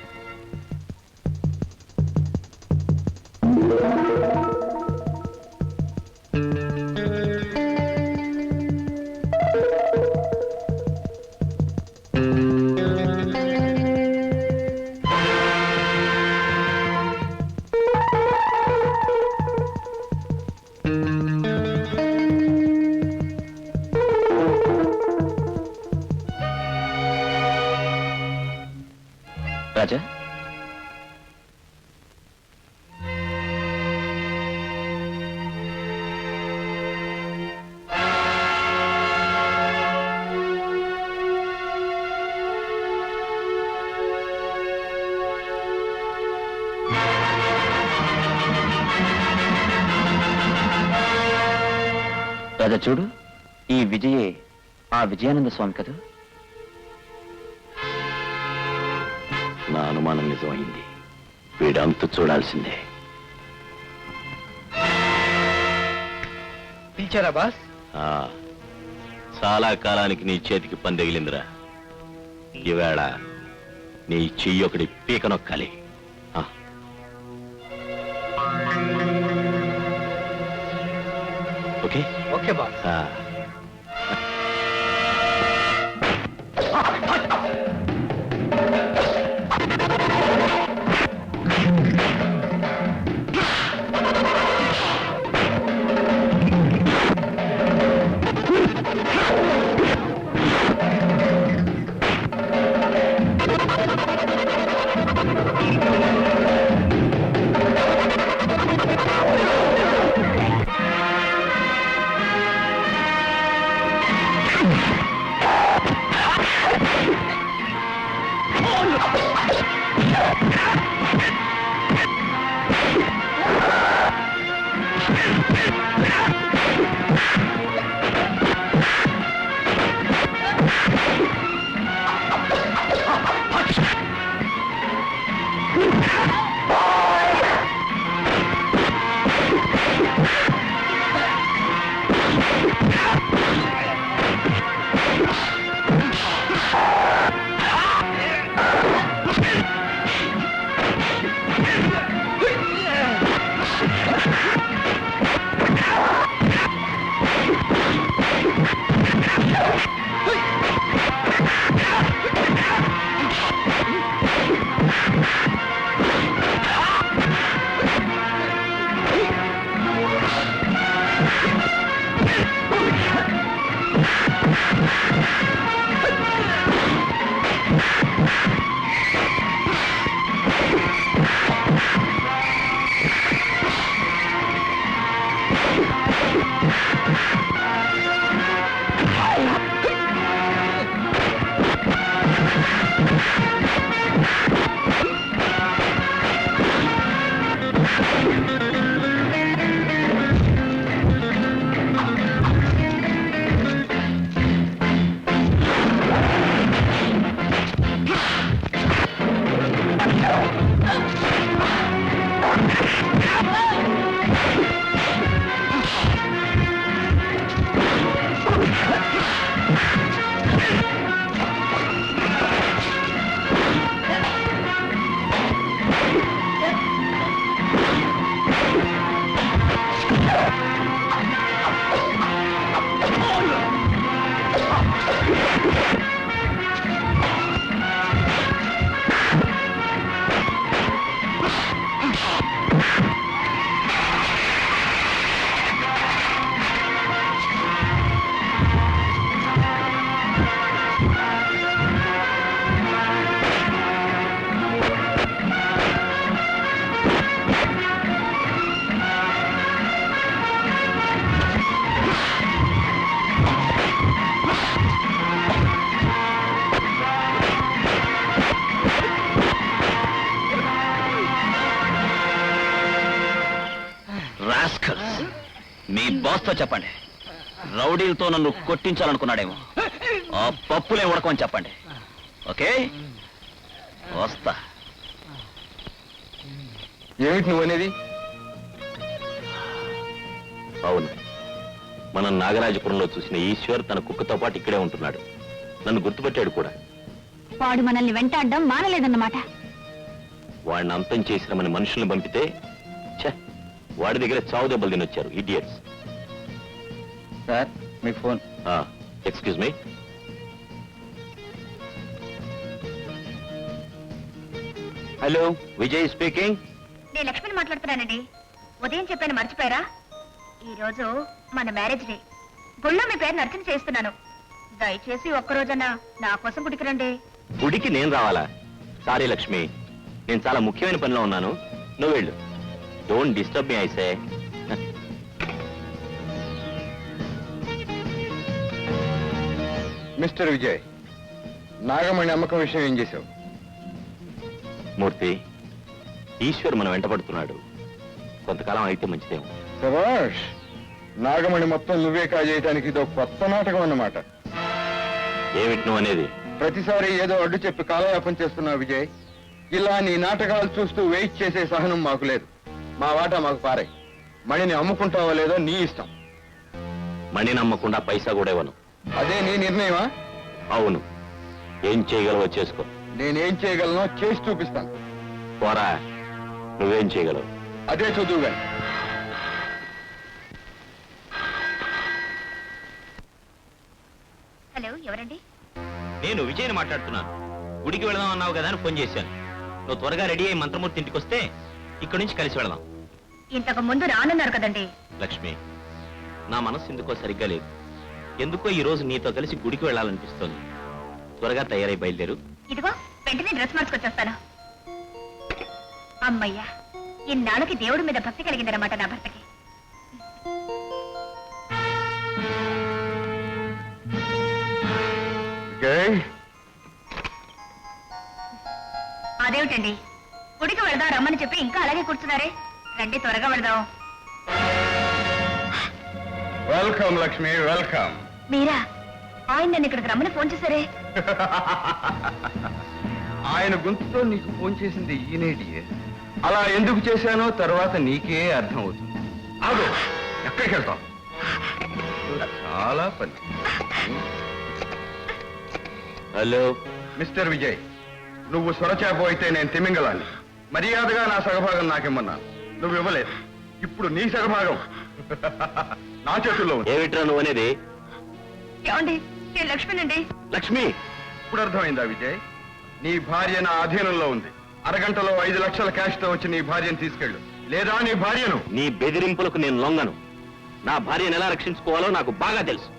రాజా, రాజా చూడు, ఈ విజయే ఆ విజయానంద స్వామి కదా. నా అనుమానం నిజమైంది. వీడంతు చూడాల్సిందే. పిలిచారా బాస్? ఆ, చాలా కాలానికి నీ చేతికి పని తగిలిందిరా. ఈవేళ నీ చెయ్యి ఒకటి పీక నొక్కాలి. ఆ. Okay okay boss. ఆ. బాస్తో చెప్పండి, రౌడీలతో నన్ను కొట్టించాలనుకున్నాడేమో. ఆ పప్పులే ఉడకమని చెప్పండి. ఓకే, వస్తా. ఏమిటి నువ్వు అనేది? అవును, మనం నాగరాజపురంలో చూసిన ఈశ్వర్ తన కుక్కతో పాటు ఇక్కడే ఉంటున్నాడు. నన్ను గుర్తుపెట్టాడు కూడా. వాడు మనల్ని వెంటాడడం మానలేదన్నమాట. వాడిని అంతం చేసిన మన మనుషుల్ని పంపితే ఛ, వాడి దగ్గర చావు దెబ్బలు తినొచ్చారు ఇడియట్స్. సార్ మీ phone. Excuse me. Hello, Vijay speaking. నేను లక్ష్మిని మాట్లాడుతున్నానండి. ఉదయం చెప్పాను, మర్చిపోయారా? ఈ రోజు మన మ్యారేజ్ డే. గుళ్ళో మీ పేరు నర్చన చేస్తున్నాను. దయచేసి ఒక్కరోజన్నా నా కోసం గుడికి రండి. గుడికి నేను రావాలా? సారీ లక్ష్మి, నేను చాలా ముఖ్యమైన పనిలో ఉన్నాను. నువ్వు వెళ్ళు. డోంట్ డిస్టర్బ్ మీ ఐసే. మిస్టర్ విజయ్, నాగమణి అమ్మకం విషయం ఏం చేశావు? మూర్తి, ఈశ్వర్ మనం వెంటబడుతున్నాడు. కొంతకాలం అయితే మంచిదేమో. శభాష్, నాగమణి మొత్తం నువ్వే కాజేయటానికి ఇదో కొత్త నాటకం అన్నమాట. ఏమిటి నువ్వు అనేది? ప్రతిసారి ఏదో అడ్డు చెప్పి కాలయాపన చేస్తున్నావు విజయ్. ఇలా నీ నాటకాలు చూస్తూ వెయిట్ చేసే సహనం మాకు లేదు. మా వాటా మాకు పారే. మణిని అమ్ముకుంటావో లేదో నీ ఇష్టం. మణి నమ్మకుండా పైసా కూడా ఇవ్వను. అదే నీ నిర్ణయమా? అవును. ఏం చేయగలవో చేసుకో. నేనేం చేయగలనో చేసి చూపిస్తాను. పోరా, నువ్వేం చేయగలవు? అదే చదువు గాని. హలో, ఎవరండి? నేను విజయ్ని మాట్లాడుతున్నాను. గుడికి వెళదాం అన్నావు కదా అని ఫోన్ చేశాను. నువ్వు త్వరగా రెడీ అయ్యి మంత్రమూర్తి ఇంటికి వస్తే ఇక్కడి నుంచి కలిసి వెళదాం. ఇంతకు ముందు రానన్నారు కదండి. లక్ష్మి, నా మనస్సు ఎందుకో సరిగ్గా లేదు. ఎందుకో ఈ రోజు నీతో కలిసి గుడికి వెళ్ళాలనిపిస్తోంది. త్వరగా తయారై బయలుదేరు. ఇదిగో వెంటనే డ్రెస్ మార్చుకొచ్చేస్తాను. అమ్మయ్యా, ఇన్నాళ్ళకి దేవుడి మీద భక్తి కలిగిందన్నమాట నా భర్తకి. అదేమిటండి, గుడికి వెళదాం రమ్మని చెప్పి ఇంకా అలాగే కూర్చున్నారే. రండి, త్వరగా వెళదాం. Welcome Lakshmi, welcome. మీరా? ఆయన నన్ను ఇక్కడికి రమ్మని ఫోన్ చేశారే. ఆయన గొంతుతో నీకు ఫోన్ చేసింది ఈనేటి. అలా ఎందుకు చేశానో తర్వాత నీకే అర్థం అవుతుంది. ఆగు, ఎక్కడికి వెళ్తాం? చాలా పని. హలో మిస్టర్ విజయ్, నువ్వు సొరచేప అయితే నేను తిమింగలాన్ని. మర్యాదగా నా సగభాగం నాకిమ్మన్నాను, నువ్వు ఇవ్వలేదు. ఇప్పుడు నీ సగభాగం నా చేతుల్లో ఉంది. ఏమిట్రా నువ్వు అనేది? ఏమండి, నేను లక్ష్మినండి. లక్ష్మి, ఇప్పుడు అర్థమైందా విజయ్? నీ భార్య నా అధీనంలో ఉంది. అరగంటలో 5 లక్షల క్యాష్ తో వచ్చి నీ భార్యను తీసుకెళ్ళు, లేదా నీ భార్యను. నీ బెదిరింపులకు నేను లొంగను. నా భార్యను ఎలా రక్షించుకోవాలో నాకు బాగా తెలుసు.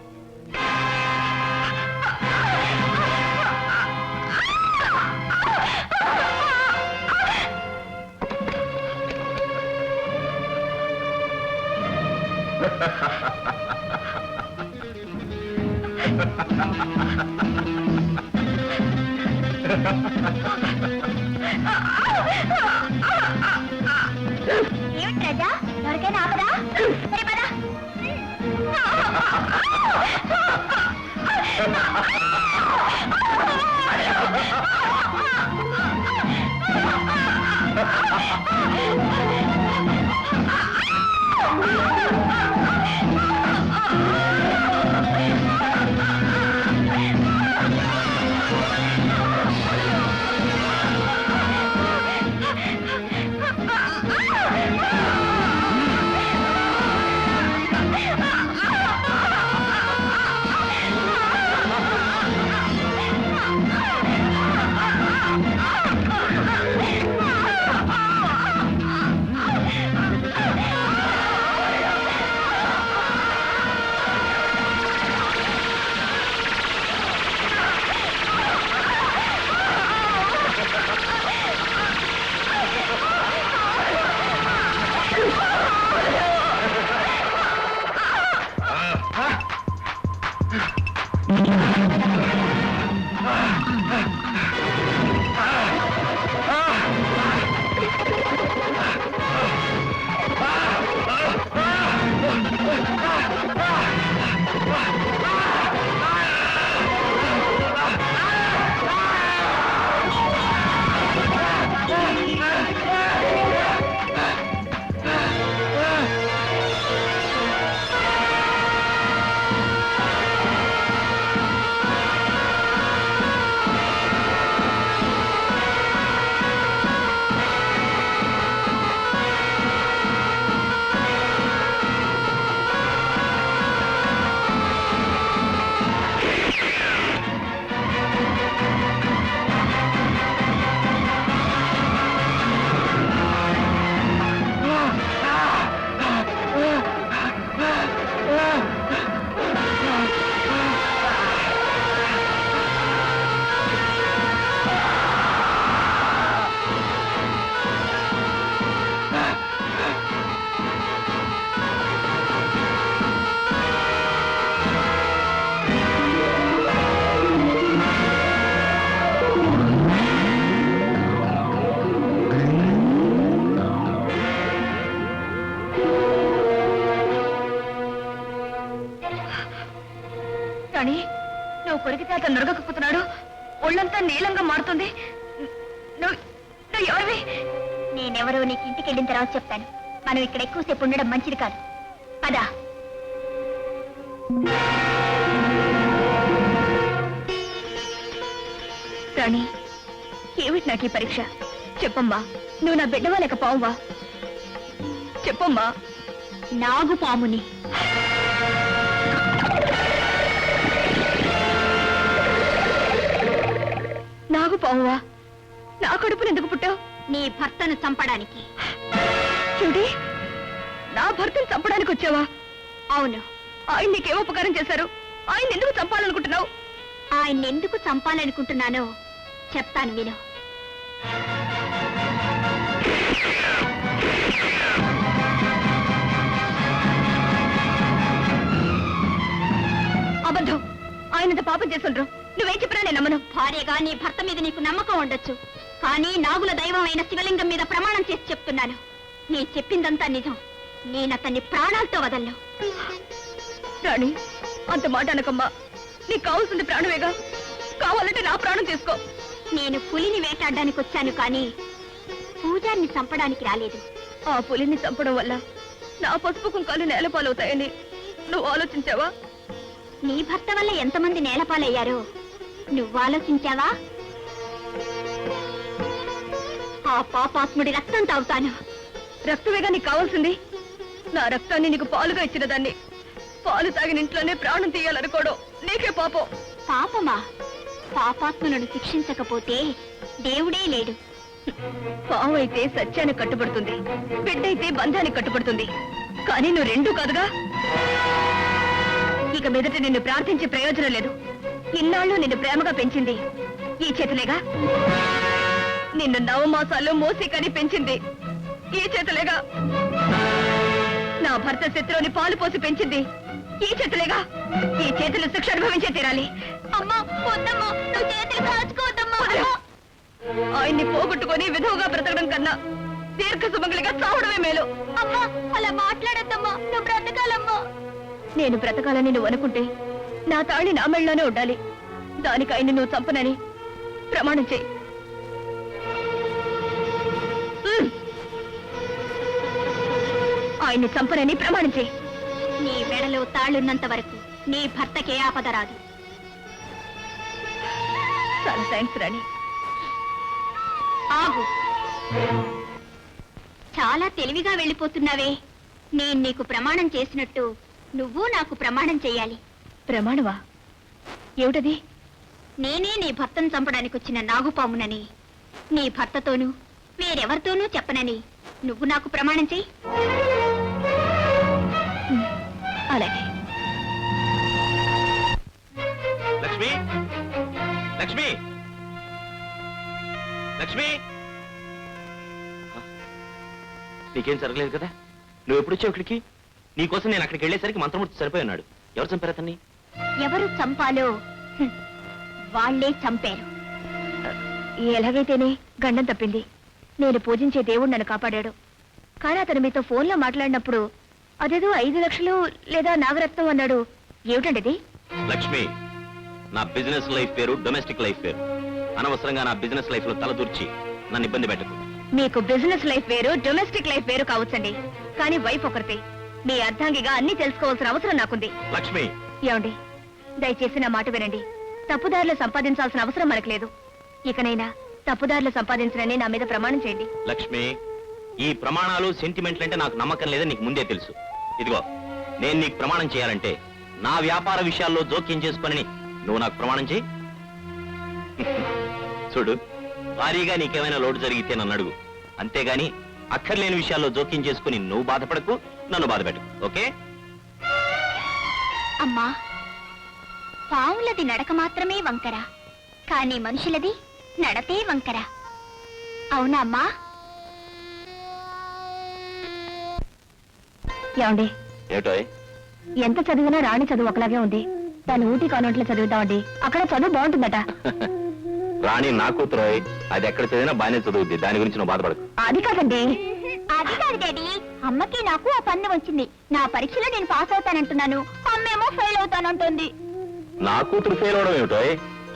ఏమిటి రాజా, ఎవరికైనా ఆపదా? సరే పద. రాణి, నువ్వు కొరికితే అతను నొరగకపోతున్నాడు, ఒళ్ళంతా నీలంగా మారుతుంది. నువ్వు నువ్వు ఎవరివి? నేనెవరో నీకు ఇంటికి వెళ్ళిన తర్వాత చెప్తాను. మనం ఇక్కడ ఎక్కువసేపు ఉండడం మంచిది కాదు. పదా. రాణి, ఏమిటి నాకు ఈ పరీక్ష? చెప్పమ్మా, నువ్వు నా బిడ్డవా లేక పావువా? చెప్పమ్మా. నాగు పాముని. నాగు పావువా? నా కడుపుని ఎందుకు పుట్టావు? నీ భర్తను చంపడానికి. చూడి, నా భర్తను చంపడానికి వచ్చావా? అవును. ఆయన నీకేం ఉపకారం చేశారు? ఆయన ఎందుకు చంపాలనుకుంటున్నావు? ఆయన్ని ఎందుకు చంపాలనుకుంటున్నానో చెప్తాను విను. అబద్ధం. ఆయనంత పాపం చేస్తుండ్రు. నువ్వేం చెప్పినా నేను నమ్మను. భార్యగా నీ భర్త మీద నీకు నమ్మకం ఉండొచ్చు, కానీ నాగుల దైవం అయిన శివలింగం మీద ప్రమాణం చేసి చెప్తున్నాను, నీ చెప్పిందంతా నిజం. నేనతన్ని ప్రాణాలతో వదలను. రాణి, అంత మాట అనకమ్మా. నీకు కావాల్సింది ప్రాణమేగా. కావాలంటే నా ప్రాణం తీసుకో. నేను పులిని వేటాడడానికి వచ్చాను, కానీ పూజారిని చంపడానికి రాలేదు. ఆ పులిని చంపడం వల్ల నా పసుపు కుంకాలు నేలపాలవుతాయని నువ్వు ఆలోచించావా? నీ భర్త వల్ల ఎంతమంది నేలపాలయ్యారో నువ్వు ఆలోచించావా? ఆ పాపాత్ముడి రక్తం తాగుతాను. రక్తమేగా నీకు కావాల్సింది. నా రక్తాన్ని నీకు పాలుగా ఇచ్చిన దాన్ని పాలు తాగిన ఇంట్లోనే ప్రాణం తీయాలనుకోవడం నీకే పాపం. పాపమా? పాపాత్ములను శిక్షించకపోతే దేవుడే లేడు. పాము అయితే సత్యానికి కట్టుబడుతుంది, బిడ్డైతే బంధానికి కట్టుబడుతుంది. కానీ నువ్వు రెండూ కాదుగా. ఇక మీదట నిన్ను ప్రార్థించే ప్రయోజనం లేదు. ఇన్నాళ్ళు నిన్ను ప్రేమగా పెంచింది ఈ చేతులేగా. నిన్ను నవమాసాల్లో మోసి కని పెంచింది ఈ చేతులేగా. నా భర్త శత్రువుని పాలు పోసి పెంచింది ఈ చేతులేగా. ఈ చేతులు శిక్ష అనుభవించే తీరాలి. అమ్మా, వద్దమ్మా, నువ్వు చేతులు కాచుకోవద్దమ్మా. ఆయన్ని పోగొట్టుకొని విధవుగా బ్రతకడం కన్నా దీర్ఘ సుమంగళిగా చావడమే మేలు. అమ్మా, అలా మాట్లాడద్దమ్మా, నువ్వు బ్రతకాలమ్మా. నేను బ్రతకాలని నువ్వు అనుకుంటే నా తాళి నా మెళ్ళలోనే ఉండాలి. దానికి ఆయన్ని నువ్వు చంపనని ప్రమాణం చేయి. ఆయన్ని చంపనని ప్రమాణం చేయి. నీ మెడలో తాళ్ళున్నంత వరకు నీ భర్తకే ఆపద రాదు. చాలా థ్యాంక్స్ రాణి. ఆగు. చాలా తెలివిగా వెళ్ళిపోతున్నావే. నేను నీకు ప్రమాణం చేసినట్టు నువ్వు నాకు ప్రమాణం చెయ్యాలి. ప్రమాణమా? ఏమిటది? నేనే నీ భర్తను చంపడానికి వచ్చిన నాగుపామునని, నీ భర్తతోనూ వేరెవరితోనూ చెప్పనని నువ్వు నాకు ప్రమాణం చెయ్యి. అలాగే. లక్ష్మి, లక్ష్మి, లక్ష్మి, నీకేం జరగలేదు కదా? నువ్వు ఎప్పుడు వచ్చావు ఇక్కడికి? నీకోసం నేను అక్కడికి వెళ్ళేసరికి మంత్రమూర్తి సరిపోయి ఉన్నాడు. ఎవరు చంపారు అతన్ని? ఎవరు చంపాలో వాళ్లే చంపారు. ఎలాగైతేనే గండం తప్పింది. నేను పూజించే దేవుడు నన్ను కాపాడాడు. కానీ అతను మీతో ఫోన్లో మాట్లాడినప్పుడు అదేదో 5 లక్షలు లేదా నాగరత్నం అన్నాడు. ఏమిటండి? లక్ష్మి, నా బిజినెస్ లైఫ్ వేరు, డొమెస్టిక్ లైఫ్ వేరు. అనవసరంగా నా బిజినెస్ లైఫ్ లో తలదూర్చి నన్ను ఇబ్బంది పెట్టకు. మీకు బిజినెస్ లైఫ్ వేరు, డొమెస్టిక్ లైఫ్ వేరు కావచ్చండి, కానీ వైఫ్ ఒకరితే. మీ అర్ధాంగిగా అన్ని తెలుసుకోవాల్సిన అవసరం నాకుంది. లక్ష్మి, ఏమండి, దయచేసి నా మాట వినండి. తప్పుదారులు సంపాదించాల్సిన అవసరం మనకు లేదు. ఇకనైనా తప్పుదారులు సంపాదించనని నా మీద ప్రమాణం చేయండి. లక్ష్మి, ఈ ప్రమాణాలు సెంటిమెంట్లు అంటే నాకు నమ్మకం లేదని నీకు ముందే తెలుసు. ఇదిగో, నేను నీకు ప్రమాణం చేయాలంటే నా వ్యాపార విషయాల్లో జోక్యం చేసుకుని నువ్వు నాకు ప్రమాణం చేయి. చూడు, భారీగా నీకేమైనా లోటు జరిగితే నన్ను అడుగు. అంతేగాని అక్కర్లేని విషయాల్లో జోక్యం చేసుకుని నువ్వు బాధపడకు, నన్ను బాధపెట్టకు. ఓకే? అమ్మా, పాములది నడక మాత్రమే వంకర, కానీ మనుషులది నడతే వంకర. అవునా అమ్మా? ఏమండి, ఏటో ఎంత చదివినా రాణి చదువు ఒకలాగే ఉంది. దాన్ని ఊటీ కాన్వెంట్లో చదువుతామండి. అక్కడ చదువు బాగుంటుందట. రాణి నా కూతురు, అది ఎక్కడ చదివినా బాగానే చదువుద్ది. దాని గురించి నువ్వు బాధపడకు. అది కాదండి, అది కాదు డాడీ, అమ్మకి నాకు ఆ పన్ను వచ్చింది. నా పరీక్షలో నేను పాస్ అవుతానంటున్నాను, అమ్మేమో ఫెయిల్ అవుతానంటుంది. నా కూతురు ఫెయిల్ అవడం ఏమిటో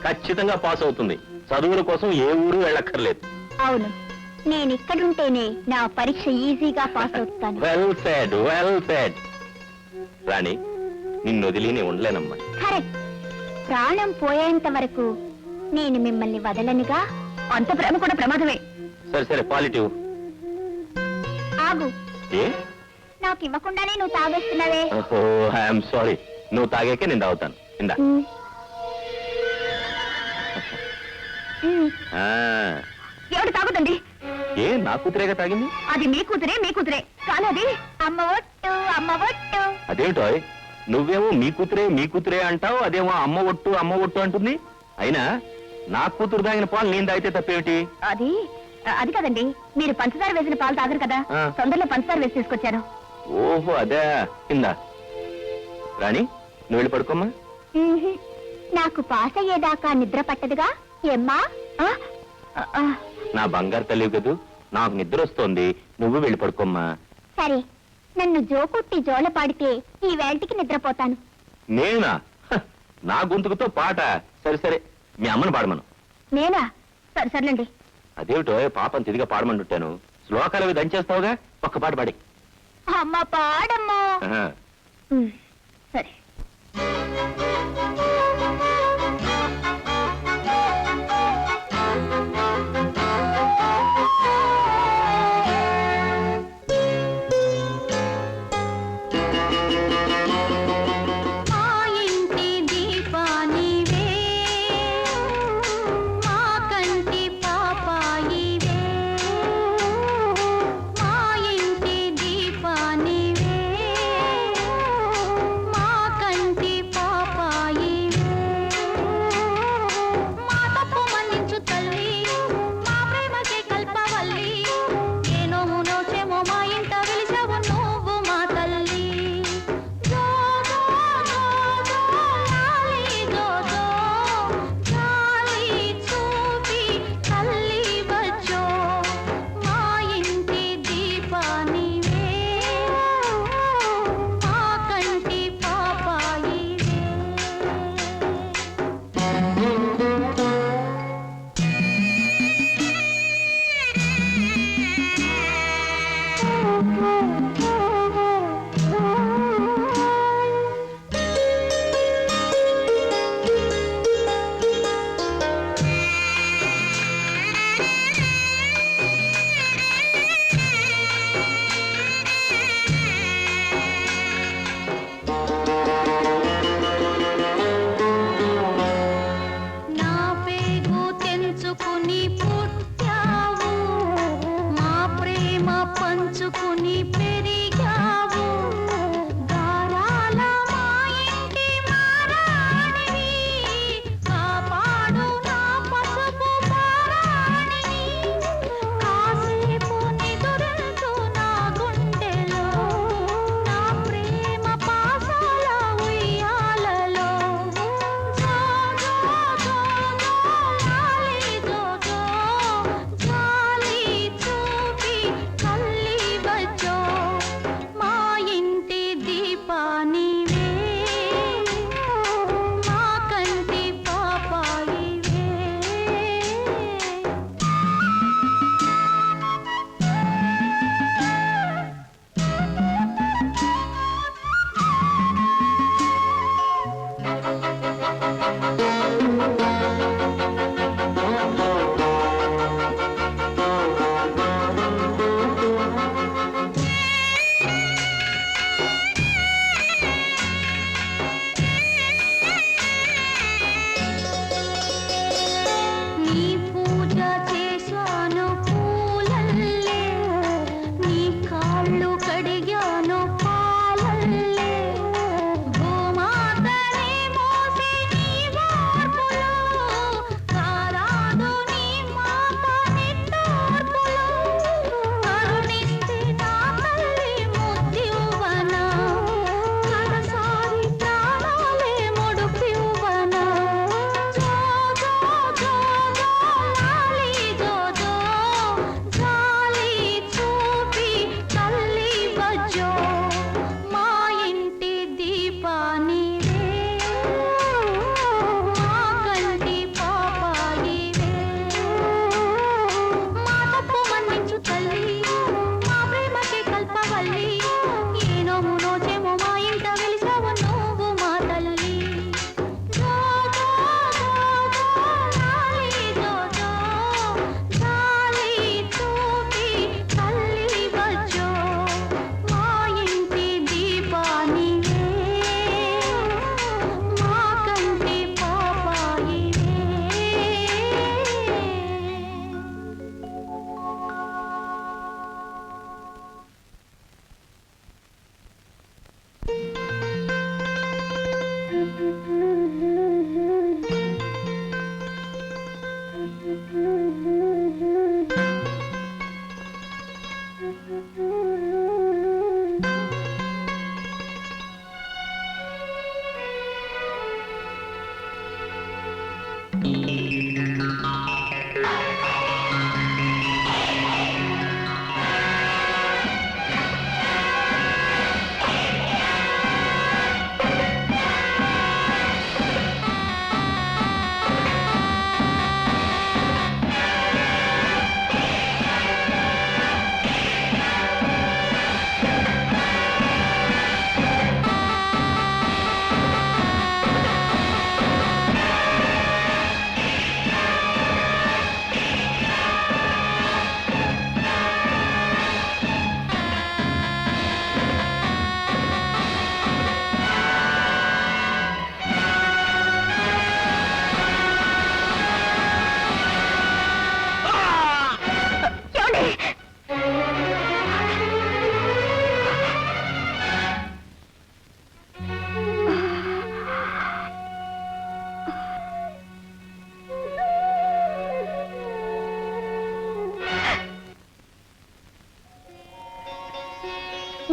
ఖచ్చితంగా పాస్ అవుతుంది. చదువుల కోసం ఏ ఊరు వెళ్ళక్కర్లేదు. అవును, నేను ఇక్కడుంటేనే నా పరీక్ష ఈజీగా పాస్ అవుతాను. Well said, well said. Rani, నిన్ను వదిలి నేను ఉండలేనమ్మా. కరెక్ట్. ప్రాణం పోయేంత వరకు నేను మిమ్మల్ని వదలనుగా. అంత ప్రేమ కూడా ప్రమాదమే. సరే సరే, పాలిటివ్. ఆగు, ఏ? నాకు ఇవ్వకుండానే నువ్వు తాగేస్తున్నావే. ఓహో, ఐఎమ్ సారీ. నువ్వు తాగాకే నేను తాగుతాను. ఇందా. మ్. మ్. ఆ, ఎవడు తాగుతండి? ఏ నా కూతురేగా తాగింది? అది మీ కూతురే కానీ అది అమ్మ ఒట్టు, అమ్మ ఒట్టు. అదేమిటో నువ్వేమో మీ కూతురే అంటావు, అదేమో అమ్మ ఒట్టు అంటుంది. అయినా నా కూతురు తాగిన పాలు నేను తాగితే తప్పేమిటి? అది కదండి, మీరు పంచదార వేసిన పాలు తాగరు కదా, ఆ. తొందరలో పంచదార వేసి తీసుకొచ్చాను. ఓహో, అదే. కింద రాణి, నువ్వు వెళ్ళి పడుకోమ్మా. మ్హూ. నాకు పాస్ అయ్యేదాకా నిద్ర పట్టదుగా ఏమ్మా? ఆ? ఆ, నా బంగారు తల్లి కదూ, నాకు నిద్ర వస్తోంది. నువ్వు వెళ్ళి పడుకోమ్మా. సరే, నన్ను జోకుట్టి జోల పాడితే ఈ వేళటికి నిద్రపోతాను. నేనా? హ, నా గొంతుకుతో పాట? సరే సరే, మీ అమ్మని పాడమను. నేనా? సర్లేండి. అదేమిటో పాపం తిరిగా పాడమంటుంటాను. శ్లోకాలు అవి దంచేస్తావుగా, ఒక్క పాట పాడి. అమ్మ పాడమ్మా. ఆహా. సరే. మా ఇంటి దీపానివే, మా కంటి పాపాయివే. మా ఇంటి దీపానివే, మా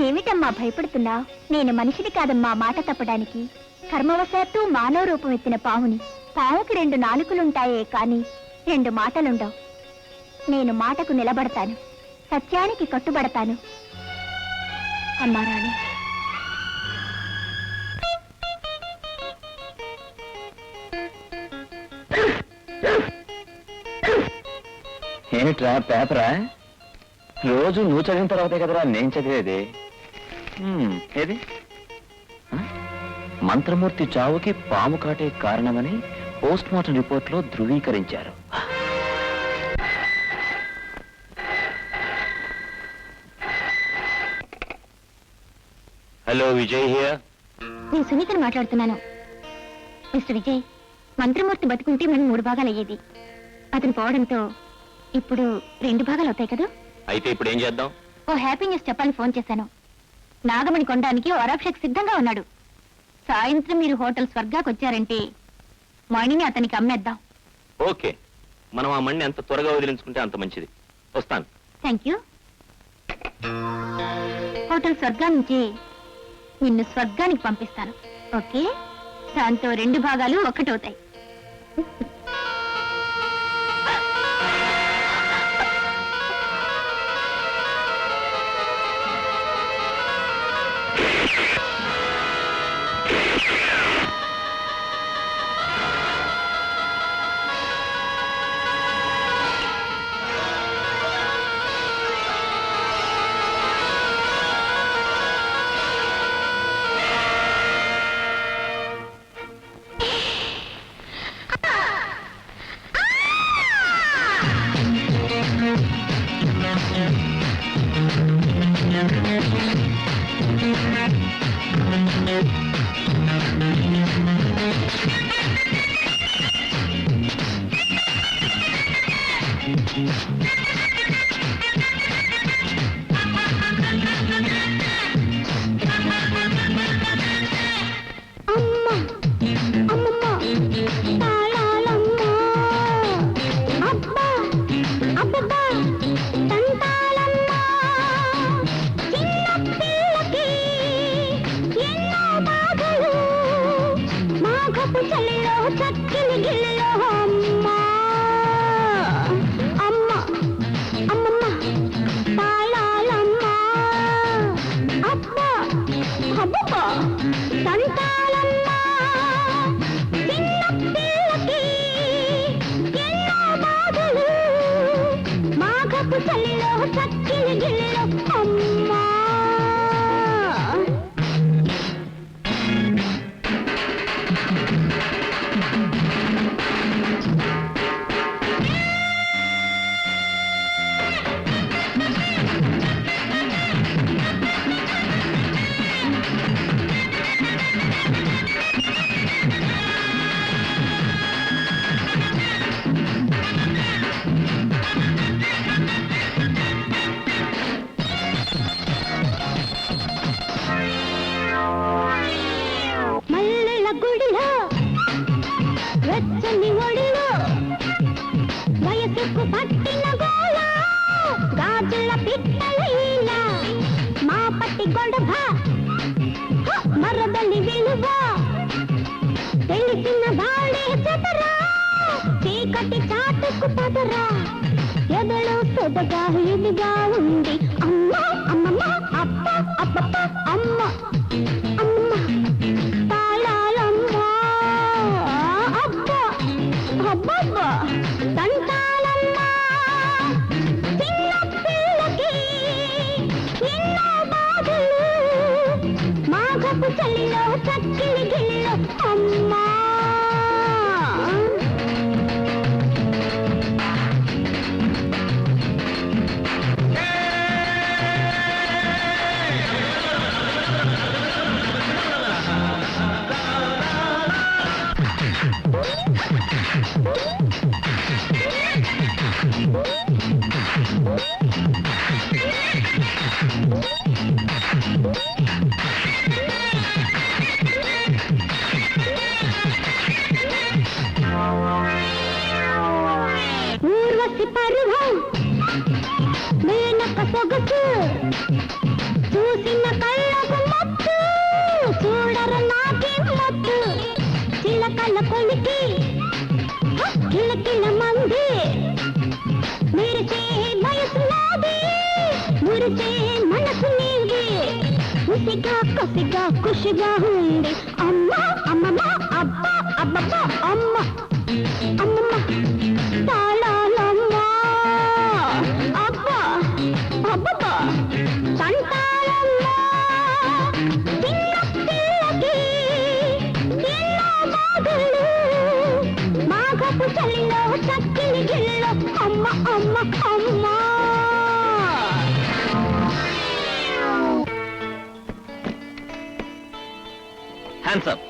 ఏమిటమ్మా భయపడుతున్నా? నేను మనిషిని కాదమ్మా మాట తప్పడానికి. కర్మవశాత్తు మానవ రూపం ఎత్తిన పాముని. పాముకి 2 నాలుకలుంటాయే కాని 2 మాటలుండవు. నేను మాటకు నిలబడతాను, సత్యానికి కట్టుబడతాను. అమ్మా రాణి. ఏమిట్రా పేపరా? రోజు నువ్వు చదివిన తర్వాతే కదరా నేను చదివేది. ఏది మంత్రమూర్తి చావుకి పాము కాటే కారణమని పోస్ట్ మార్టం రిపోర్ట్ లో ధృవీకరించారు. Hello Vijay here. నేను సునీతని మాట్లాడుతున్నాను. మిస్టర్ విజయ్, మంత్రమూర్తి బతుకుంటే మనం 3 భాగాలు అయ్యేది. అతను పోవడంతో ఇప్పుడు 2 భాగాలు అవుతాయి కదా. అయితే ఇప్పుడు ఏం చేద్దాం? ఓ హ్యాపీ న్యూస్ చెప్పాలని ఫోన్ చేశాను. నాగమణి కొనడానికి ఓ అరాక్షక్ సిద్ధంగా ఉన్నాడు. సాయంత్రం మీరు హోటల్ స్వర్గాకి వచ్చారంటే మణిని అతనికి అమ్మేద్దాం. ఓకే, మనం ఆ మణిని ఎంత త్వరగా వదిలించుకుంటే అంత మంచిది. వస్తాను. Thank you. హోటల్ స్వర్గా నుంచి నిన్ను స్వర్గానికి పంపిస్తాను. ఓకే, దాంతో 2 భాగాలు ఒక్కటవుతాయి. తెలిసిన వాళ్ళే చెదరా చీకటి చాటుకు పదరా ఎదలో సొదగా ఇదిగా ఉంది అమ్మ అమ్మమ్మ అప్ప అప్పప్ప అమ్మ అమ్మ తాళాలమ్మ అబ్బ అబ్బబ్బ తంటాలమ్మ చిన్న పిల్లకి ఎన్నో బాధలు మాఘపు చలిలో చక్కిలి గిల్లో అమ్మా ఊర్వశి పరువం మేనక సొగసు చూసిన కళ్ళకు మత్తు చూడర నాకే మత్తు చిలకల కొలికి కిలకిల మంది మెరిసే వయసు నాది మురిసే మనసు నీది ఉసిగా కసిగా ఖుషిగా ఉంది అమ్మ అమ్మమ్మ అబ్బ అబ్బబ్బ అమ్మ అమ్మమ్మ తాళాలమ్మ అబ్బ అబ్బబ్బ తంటాలమ్మ చిన్న పిల్లకి ఎన్నో బాధలు మాఘపు చలిలో చక్కిలి గిల్లో అమ్మ అమ్మ అమ్మ హ్యాండ్స్ అప్.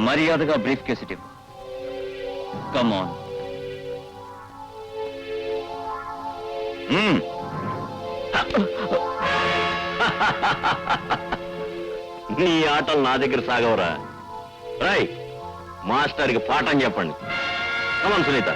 మర్యాదగా బ్రీఫ్ కేసు ఇవ్వు. Come on. నీ ఆటలు నా దగ్గర సాగవరా. రై మాస్టర్కి పాఠం చెప్పండి. కమన్ సునీత.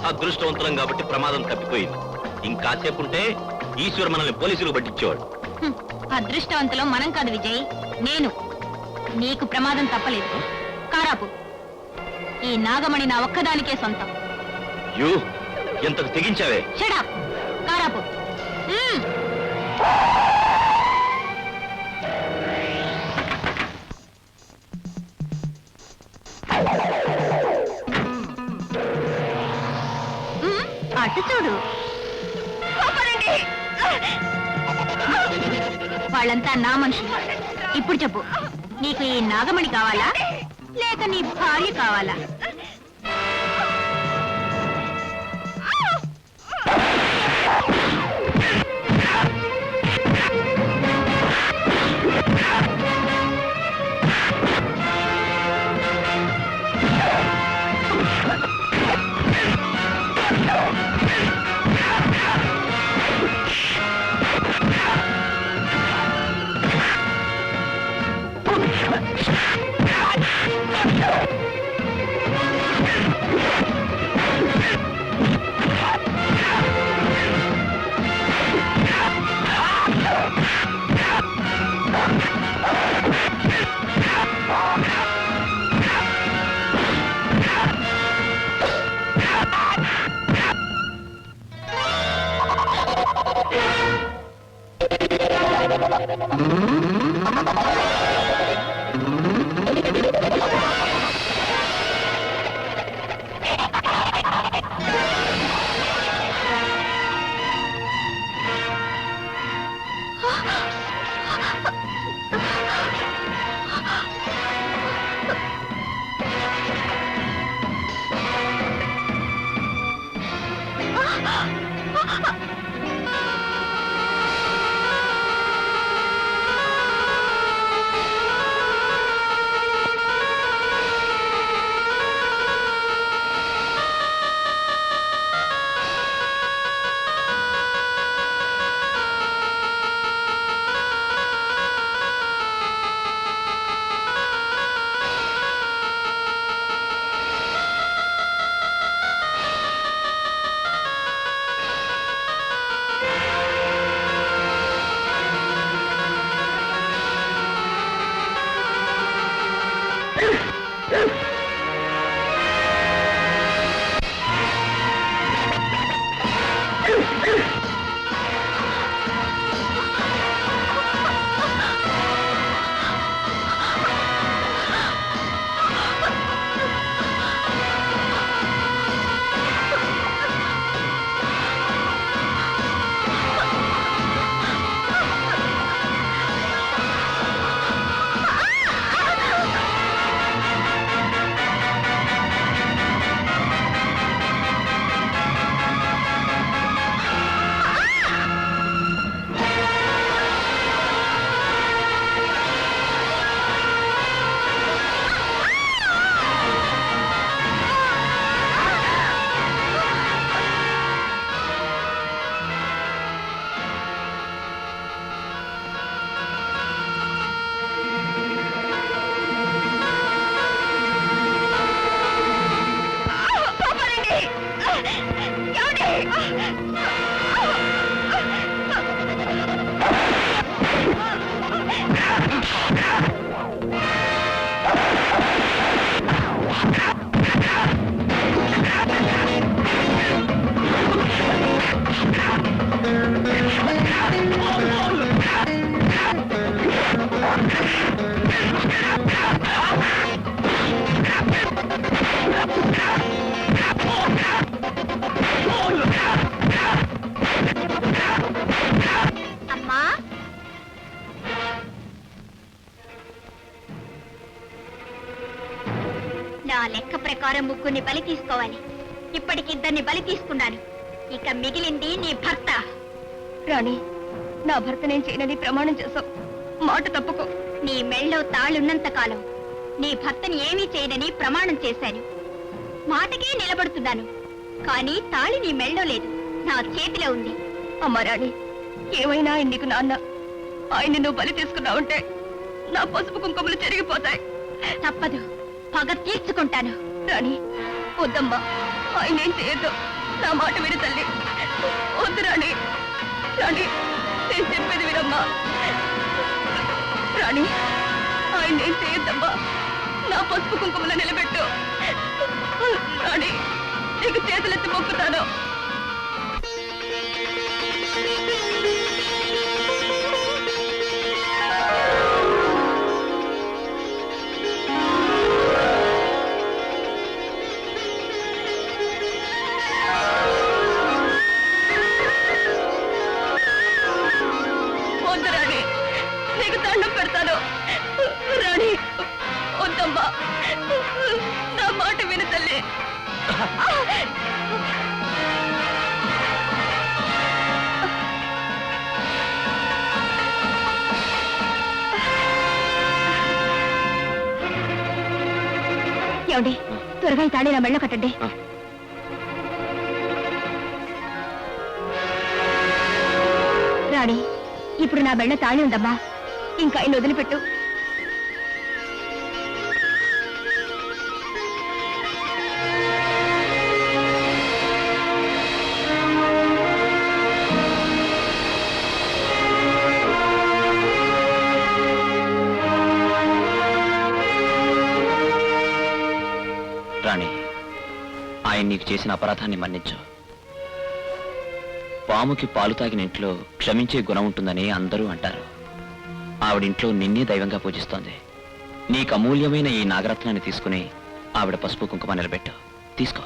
అదృష్టవంతులం కాబట్టి ప్రమాదం తప్పిపోయింది. ఇంకాసేపు ఉంటే ఈశ్వర్ మనల్ని పోలీసులకు పట్టించేవాడు. అదృష్టవంతులం మనం కాదు విజయ్, నేను. నీకు ప్రమాదం తప్పలేదు. కారాపు. ఈ నాగమణి నా ఒక్కదానికే సొంతం. యూ ఎంతకు తెగించావే. Shut up. కారాపు. అటు చూడు. వాళ్ళంతా నా మనుషులు. ఇప్పుడు చెప్పు, నీకు ఈ నాగమణి కావాలా లేక నీ భార్య కావాలా? నా లెక్క ప్రకారం ముగ్గురిని బలి తీసుకోవాలి. ఇప్పటికి 2 బలి తీసుకున్నాను. ఇక మిగిలింది నీ భర్త. రాణి, నా భర్త నేను చేయనని ప్రమాణం చేశావు. మాట తప్పుకో. నీ మెళ్ళో తాళున్నంత కాలం నీ భర్తని ఏమీ చేయనని ప్రమాణం చేశాను. మాటకే నిలబడుతున్నాను. కానీ తాళి నీ మెళ్ళో లేదు, నా చేతిలో ఉంది. అమ్మ రాణి, ఏమైనా ఆయన నీకు నాన్న. ఆయన్ని నువ్వు బలి తీసుకున్నావుంటే నా పసుపు కుంకుమలు చెరిగిపోతాయి. తప్పదు, పగ తీర్చుకుంటాను. రాణి, వద్దమ్మా, ఆయన ఏం చేయొద్దు. నా మాట విని తల్లి. వద్దు రాణి. రాణి, నేను చెప్పేది వినమ్మా. రాణి, ఆయన ఏం చేయొద్దమ్మా. నా పసుపు కుంకుమలు నిలబెట్టు. రాణి, నీకు చేతులెత్తి మొక్కుతాను. వద్దు రాణి, నీకు దండం పెడతాను. రాణి, వద్దమ్మా, నా మాట విను తల్లి. ఏమండి, త్వరగా ఈ తాళి నా మెళ్ళో కట్టండి. రాణి, ఇప్పుడు నా మెళ్ళ తాళి ఉందమ్మా. ఇంకా ఆయన వదిలిపెట్టు. రాణి, ఆయన నీకు చేసిన అపరాధాన్ని మన్నించు. పాముకి పాలు తాగిన ఇంట్లో క్షమించే గుణం ఉంటుందని అందరూ అంటారు. ఆవిడింట్లో నిన్నే దైవంగా పూజిస్తోంది. నీకు అమూల్యమైన ఈ నాగరత్నాన్ని తీసుకుని ఆవిడ పసుపు కుంకుమ నిలబెట్టు. తీసుకో.